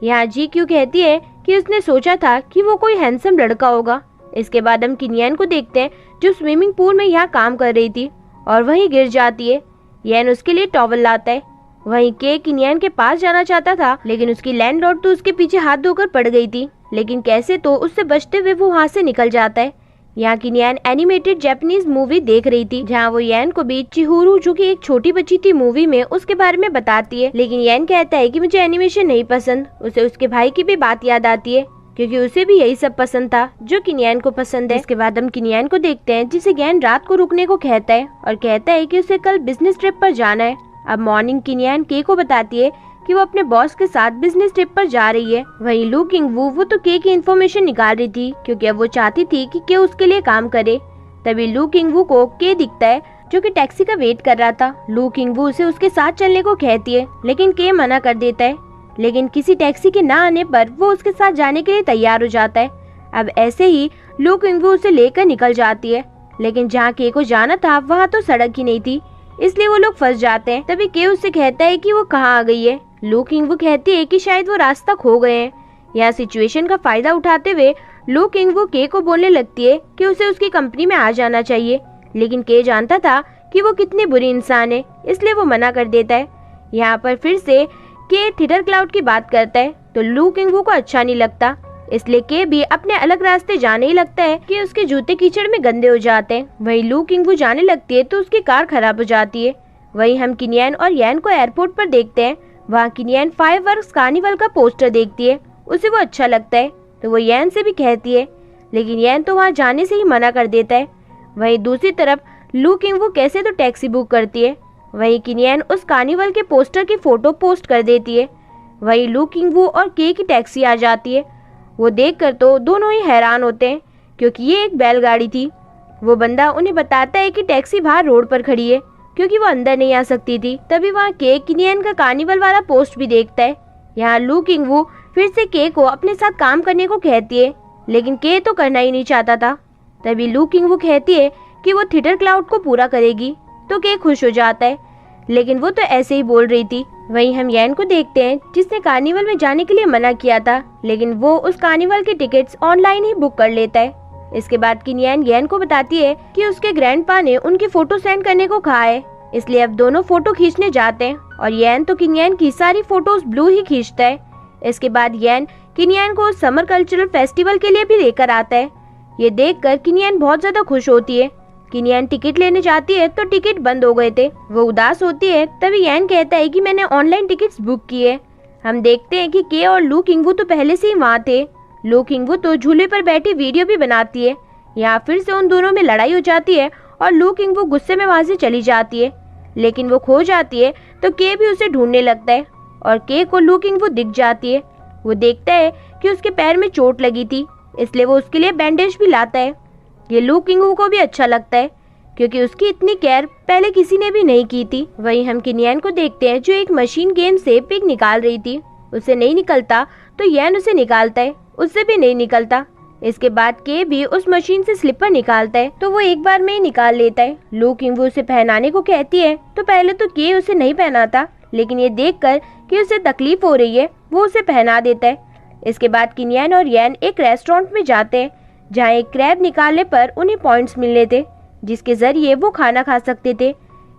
यहाँ GQ कहती है कि उसने सोचा था कि वो कोई हैंडसम लड़का होगा। इसके बाद हम किनियन को देखते हैं, जो स्विमिंग पूल में यहाँ काम कर रही थी और वहीं गिर जाती है। येन उसके लिए टॉवल लाता है। वहीं के किनियन के पास जाना चाहता था, लेकिन उसकी लैंडलॉर्ड तो उसके पीछे हाथ धोकर पड़ गई थी, लेकिन कैसे तो उससे बचते हुए वो वहाँ से निकल जाता है। यहाँ किनियन एनिमेटेड जापानीज मूवी देख रही थी, जहाँ वो येन को भी चिहुरू, जो कि एक छोटी बच्ची थी मूवी में, उसके बारे में बताती है। लेकिन येन कहता है कि मुझे एनिमेशन नहीं पसंद। उसे उसके भाई की भी बात याद आती है, क्योंकि उसे भी यही सब पसंद था जो किनियन को पसंद है। इसके बाद हम किनियन को देखते हैं, जिसे येन रात को रुकने को कहता है और कहता है कि उसे कल बिजनेस ट्रिप पर जाना है। अब मॉर्निंग किनियन के को बताती है कि वो अपने बॉस के साथ बिजनेस ट्रिप पर जा रही है। वहीं लू किंगवू वो तो के की इन्फॉर्मेशन निकाल रही थी, क्योंकि अब वो चाहती थी कि के उसके लिए काम करे। तभी लू किंगवू को के दिखता है, जो कि टैक्सी का वेट कर रहा था। लू किंगवू उसे उसके साथ चलने को कहती है, लेकिन के मना कर देता है। लेकिन किसी टैक्सी के ना आने पर वो उसके साथ जाने के लिए तैयार हो जाता है। अब ऐसे ही लू किंग वू उसे लेकर निकल जाती है, लेकिन जहाँ के को जाना था वहाँ तो सड़क ही नहीं थी, इसलिए वो लोग फंस जाते हैं। तभी के उससे कहता है कि वो कहाँ आ गई है। लू किंग वू कहती है कि शायद वो रास्ता खो गए हैं। यहाँ सिचुएशन का फायदा उठाते हुए लू किंग वू के को बोलने लगती है कि उसे उसकी कंपनी में आ जाना चाहिए, लेकिन के जानता था कि वो कितनी बुरी इंसान है, इसलिए वो मना कर देता है। यहाँ पर फिर से के थिटर क्लाउड की बात करता है तो लू किंग वू को अच्छा नहीं लगता, इसलिए के भी अपने अलग रास्ते जाने ही लगता है कि उसके जूते कीचड़ में गंदे हो जाते हैं। वहीं लू किंग वू जाने लगती है तो उसकी कार खराब हो जाती है। वहीं हम किनियन और यैन को एयरपोर्ट पर देखते हैं। वहाँ किनियन फायरवर्क्स कार्निवल का पोस्टर देखती है, उसे वो अच्छा लगता है तो वो यैन से भी कहती है, लेकिन यैन तो वहाँ जाने से ही मना कर देता है। वहीं दूसरी तरफ लू किंग वू कैसे तो टैक्सी बुक करती है। वहीं किनियन उस कार्निवल के पोस्टर की फोटो पोस्ट कर देती है। वहीं लू किंग वू और के की टैक्सी आ जाती है। वो देखकर तो दोनों ही हैरान होते हैं, क्योंकि ये एक बैलगाड़ी थी। वो बंदा उन्हें बताता है कि टैक्सी बाहर रोड पर खड़ी है, क्योंकि वो अंदर नहीं आ सकती थी। तभी वहाँ के किनियन का कार्निवल वाला पोस्ट भी देखता है। यहाँ लू किंग वू फिर से के को अपने साथ काम करने को कहती है, लेकिन के तो करना ही नहीं चाहता था। तभी लू किंग वू कहती है कि वो थिटर क्लाउड को पूरा करेगी, तो के खुश हो जाता है, लेकिन वो तो ऐसे ही बोल रही थी। वहीं हम यैन को देखते हैं जिसने कार्निवल में जाने के लिए मना किया था, लेकिन वो उस कार्निवल के टिकट्स ऑनलाइन ही बुक कर लेता है। इसके बाद किनियन यैन को बताती है कि उसके ग्रैंडपा ने उनकी फोटो सेंड करने को कहा है, इसलिए अब दोनों फोटो खींचने जाते हैं और यैन तो किनियन की सारी फोटोज ब्लू ही खींचता है। इसके बाद यैन किनियन को समर कल्चरल फेस्टिवल के लिए भी लेकर आता है। ये देखकर किनियन बहुत ज्यादा खुश होती है। किनियन टिकट लेने जाती है तो टिकट बंद हो गए थे, वो उदास होती है। तभी यैन कहता है कि मैंने ऑनलाइन टिकट्स बुक किए। हम देखते हैं कि के और लू किंग वू तो पहले से ही वहाँ थे। लू किंग वू तो झूले पर बैठी वीडियो भी बनाती है। यहाँ फिर से उन दोनों में लड़ाई हो जाती है और लू किंग वू गुस्से में वहाँ से चली जाती है, लेकिन वो खो जाती है तो के भी उसे ढूंढने लगता है और के को लू किंग वू दिख जाती है। वो देखता है कि उसके पैर में चोट लगी थी, इसलिए वो उसके लिए बैंडेज भी लाता है। ये लू किंग वू को भी अच्छा लगता है, क्योंकि उसकी इतनी केयर पहले किसी ने भी नहीं की थी। वहीं हम किनियन को देखते हैं जो एक मशीन गेम से पिग निकाल रही थी। उसे नहीं निकलता तो यैन उसे निकालता है, उससे भी नहीं निकलता। इसके बाद के भी उस मशीन से स्लीपर निकालता है तो वो एक बार में ही निकाल लेता है। लू किंग वू उसे पहनाने को कहती है तो पहले तो के उसे नहीं पहनाता, लेकिन ये देखकर कि उसे तकलीफ हो रही है वो उसे पहना देता है। इसके बाद किनियन और यैन एक रेस्टोरेंट में जाते हैं, जहाँ एक क्रैब निकालने पर उन्हें पॉइंट्स मिलने थे, जिसके जरिए वो खाना खा सकते थे।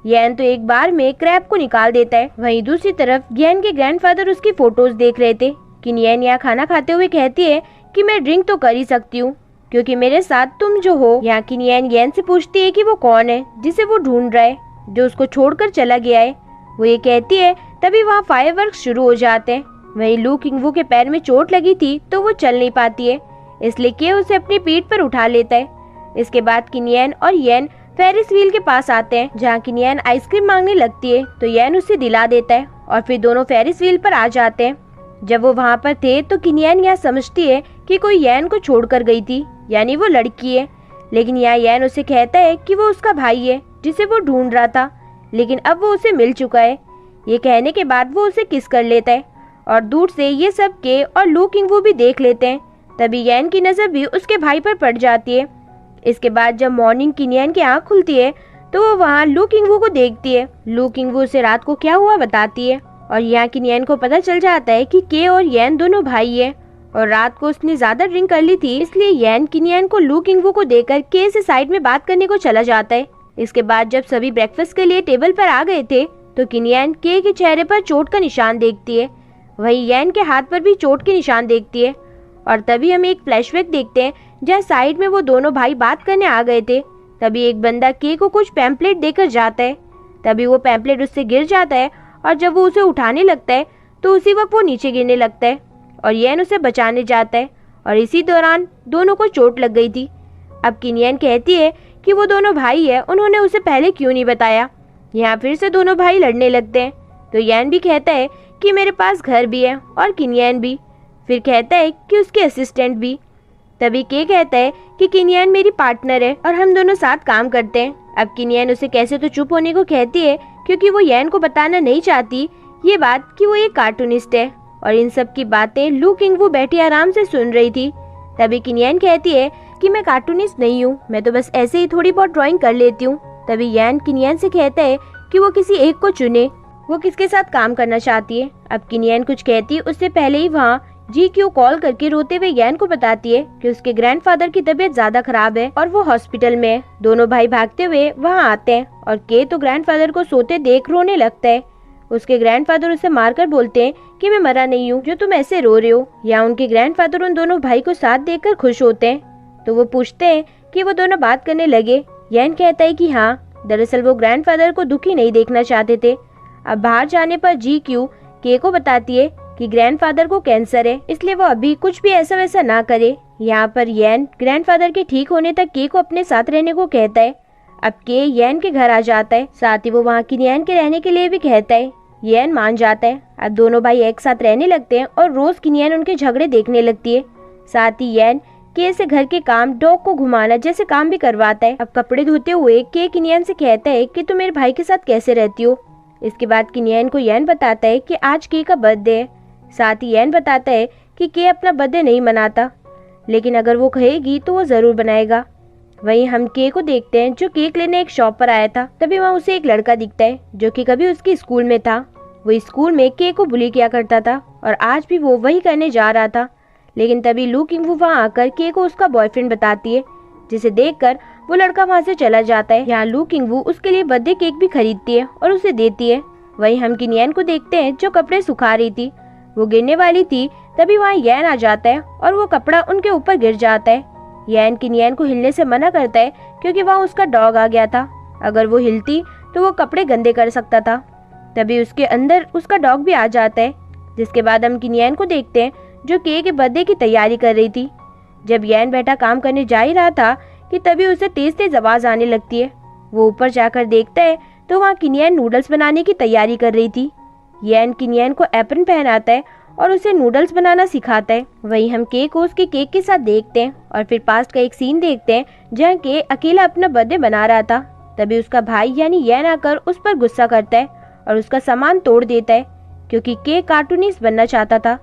यैन तो एक बार में क्रैब को निकाल देता है। वहीं दूसरी तरफ यैन के ग्रैंडफादर उसकी फोटोज देख रहे थे। किनियन यहाँ खाना खाते हुए कहती है कि मैं ड्रिंक तो कर ही सकती हूँ, क्योंकि मेरे साथ तुम जो हो। यहाँ किनियन यैन से पूछती है कि वो कौन है जिसे वो ढूंढ रहा है, जो उसको छोड़कर चला गया है। वो ये कहती है तभी वहाँ फायरवर्क्स शुरू हो जाते हैं। वहीं लू किंग वू के पैर में चोट लगी थी तो वो चल नहीं पाती है, इसलिए के उसे अपनी पीठ पर उठा लेता है। इसके बाद किनियन और यैन फेरिस व्हील के पास आते हैं, जहाँ किनियन आइसक्रीम मांगने लगती है तो यैन उसे दिला देता है और फिर दोनों फेरिस व्हील पर आ जाते हैं। जब वो वहाँ पर थे तो किनियन यहाँ समझती है कि कोई यैन को छोड़कर गई थी, यानी वो लड़की है। लेकिन यहाँ यैन उसे कहता है कि वो उसका भाई है जिसे वो ढूंढ रहा था, लेकिन अब वो उसे मिल चुका है। ये कहने के बाद वो उसे किस कर लेता है और दूर से ये सब के और लू किंग वू भी देख लेते हैं। तभी यैन की नजर भी उसके भाई पर पड़ जाती है। इसके बाद जब मॉर्निंग किनियन की आंख खुलती है तो वो वहाँ लू किंग वू को देखती है। लू किंग वू उसे रात को क्या हुआ बताती है और यहाँ किनियन को पता चल जाता है कि के और यैन दोनों भाई है और रात को उसने ज्यादा ड्रिंक कर ली थी, इसलिए यैन किनियन को लू किंग वू को देकर के से साइड में बात करने को चला जाता है। इसके बाद जब सभी ब्रेकफास्ट के लिए टेबल पर आ गए थे तो किनियन के चेहरे पर चोट का निशान देखती है, वहीं यैन के हाथ पर भी चोट के निशान देखती है। और तभी हम एक फ्लैशबैक देखते हैं जहाँ साइड में वो दोनों भाई बात करने आ गए थे। तभी एक बंदा के को कुछ पैम्पलेट देकर जाता है। तभी वो पैम्पलेट उससे गिर जाता है और जब वो उसे उठाने लगता है तो उसी वक्त वो नीचे गिरने लगता है और यैन उसे बचाने जाता है और इसी दौरान दोनों को चोट लग गई थी। अब किनियन कहती है कि वो दोनों भाई है, उन्होंने उसे पहले क्यों नहीं बताया। यहाँ फिर से दोनों भाई लड़ने लगते हैं तो यैन भी कहता है कि मेरे पास घर भी है और किनियन भी, फिर कहता है कि उसके असिस्टेंट भी। तभी के कहता है कि किनियन मेरी पार्टनर है और हम दोनों साथ काम करते हैं। अब किनियन उसे कैसे तो चुप होने को कहती है, क्योंकि वो यैन को बताना नहीं चाहती ये बात कि वो एक कार्टूनिस्ट है। और इन सब की बातें लू किंग वू बैठी आराम से सुन रही थी। तभी किनियन कहती है कि मैं कार्टूनिस्ट नहीं हूँ, मैं तो बस ऐसे ही थोड़ी बहुत ड्राइंग कर लेती हूँ। तभी यैन किनियन से कहता है कि वो किसी एक को चुने, वो किसके साथ काम करना चाहती है। अब किनियन कुछ कहती है उससे पहले ही वहाँ GQ कॉल करके रोते हुए यैन को बताती है कि उसके ग्रैंडफादर की तबीयत ज्यादा खराब है और वो हॉस्पिटल में है। दोनों भाई भागते हुए वहाँ आते हैं और के तो ग्रैंडफादर को सोते देख रोने लगता है। उसके ग्रैंडफादर उसे मारकर बोलते हैं कि मैं मरा नहीं हूँ जो तुम ऐसे रो रहे हो। यहाँ उनके ग्रैंडफादर उन दोनों भाई को साथ देखकर खुश होते हैं, तो वो पूछते हैं कि वो दोनों बात करने लगे। यैन कहता है कि हाँ, दरअसल वो ग्रैंडफादर को दुखी नहीं देखना चाहते थे। अब बाहर जाने पर GQ के को बताती है कि ग्रैंडफादर को कैंसर है, इसलिए वो अभी कुछ भी ऐसा वैसा ना करे। यहाँ पर यैन ग्रैंडफादर के ठीक होने तक के को अपने साथ रहने को कहता है। अब के यैन के घर आ जाता है, साथ ही वो वहाँ किनियन के रहने के लिए भी कहता है। यैन मान जाता है। अब दोनों भाई एक साथ रहने लगते हैं और रोज किनियन उनके झगड़े देखने लगती है। साथ ही यैन के से घर के काम, डॉग को घुमाना जैसे काम भी करवाता है। अब कपड़े धोते हुए के किनियन से कहता है कि तुम मेरे भाई के साथ कैसे रहती हो। इसके बाद किनियन को यैन बताता है कि आज के का बर्थडे है। साथ ही यैन बताता है कि के अपना बर्थडे नहीं मनाता, लेकिन अगर वो कहेगी तो वो जरूर बनाएगा। वहीं हम के को देखते हैं जो केक लेने एक शॉप पर आया था। तभी वहाँ उसे एक लड़का दिखता है जो कि कभी उसके स्कूल में था। वो स्कूल में के को बुली किया करता था और आज भी वो वही करने जा रहा था। लेकिन तभी लू किंगवू वहाँ आकर के को उसका बॉयफ्रेंड बताती है, जिसे देखकर वो लड़का वहाँ से चला जाता है। यहाँ लू किंगवू उसके लिए बर्थडे केक भी खरीदती है और उसे देती है। वहीं हम किनियन को देखते हैं जो कपड़े सुखा रही थी, वो गिरने वाली थी। तभी वहाँ यैन आ जाता है और वो कपड़ा उनके ऊपर गिर जाता है। यैन किनियन को हिलने से मना करता है क्योंकि वहाँ उसका डॉग आ गया था। अगर वो हिलती तो वो कपड़े गंदे कर सकता था। तभी उसके अंदर उसका डॉग भी आ जाता है। जिसके बाद हम किनियन को देखते हैं जो के बर्थडे की तैयारी कर रही थी। जब यैन बेटा काम करने जा ही रहा था कि तभी उसे तेज तेज आवाज आने लगती है। वो ऊपर जाकर देखता है तो वहाँ किनियन नूडल्स बनाने की तैयारी कर रही थी। यैन किनियन को एप्रन पहनाता है और उसे नूडल्स बनाना सिखाता है। वहीं हम के को उसके केक के साथ देखते हैं और फिर पास्ट का एक सीन देखते हैं जहाँ के अकेला अपना बर्थडे बना रहा था। तभी उसका भाई यानी यैन आकर उस पर गुस्सा करता है और उसका सामान तोड़ देता है क्योंकि के कार्टूनिस्ट बनना चाहता था।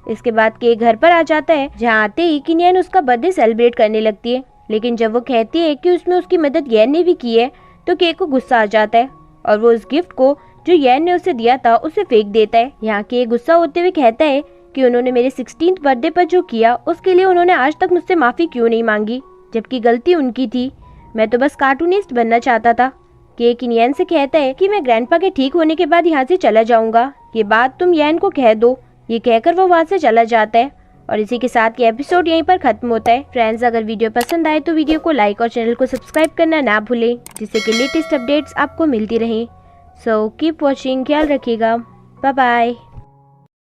इसके बाद के घर पर आ जाता है, जहाँ आते ही किनियन उसका बर्थडे सेलिब्रेट करने लगती है। लेकिन जब वो कहती है कि उसमें उसकी मदद यैन ने भी की है तो के को गुस्सा आ जाता है और वो उस गिफ्ट को जो यैन ने उसे दिया था उसे फेंक देता है। यहाँ के गुस्सा होते हुए कहता है कि उन्होंने मेरे 16th बर्थडे पर जो किया उसके लिए उन्होंने आज तक मुझसे माफी क्यों नहीं मांगी, जबकि गलती उनकी थी। मैं तो बस कार्टूनिस्ट बनना चाहता था। के किनियन से कहता है कि मैं ग्रैंडपा के ठीक होने के बाद यहाँ से चला जाऊंगा, ये बात तुम यैन को कह दो। ये कहकर वो वहाँ से चला जाता है और इसी के साथ ये एपिसोड यहीं पर खत्म होता है। फ्रेंड्स, अगर वीडियो पसंद आए तो वीडियो को लाइक और चैनल को सब्सक्राइब करना ना भूलें, जिससे कि लेटेस्ट अपडेट्स आपको मिलती रहें। सो कीप वॉचिंग, ख्याल रखिएगा, बाय बाय।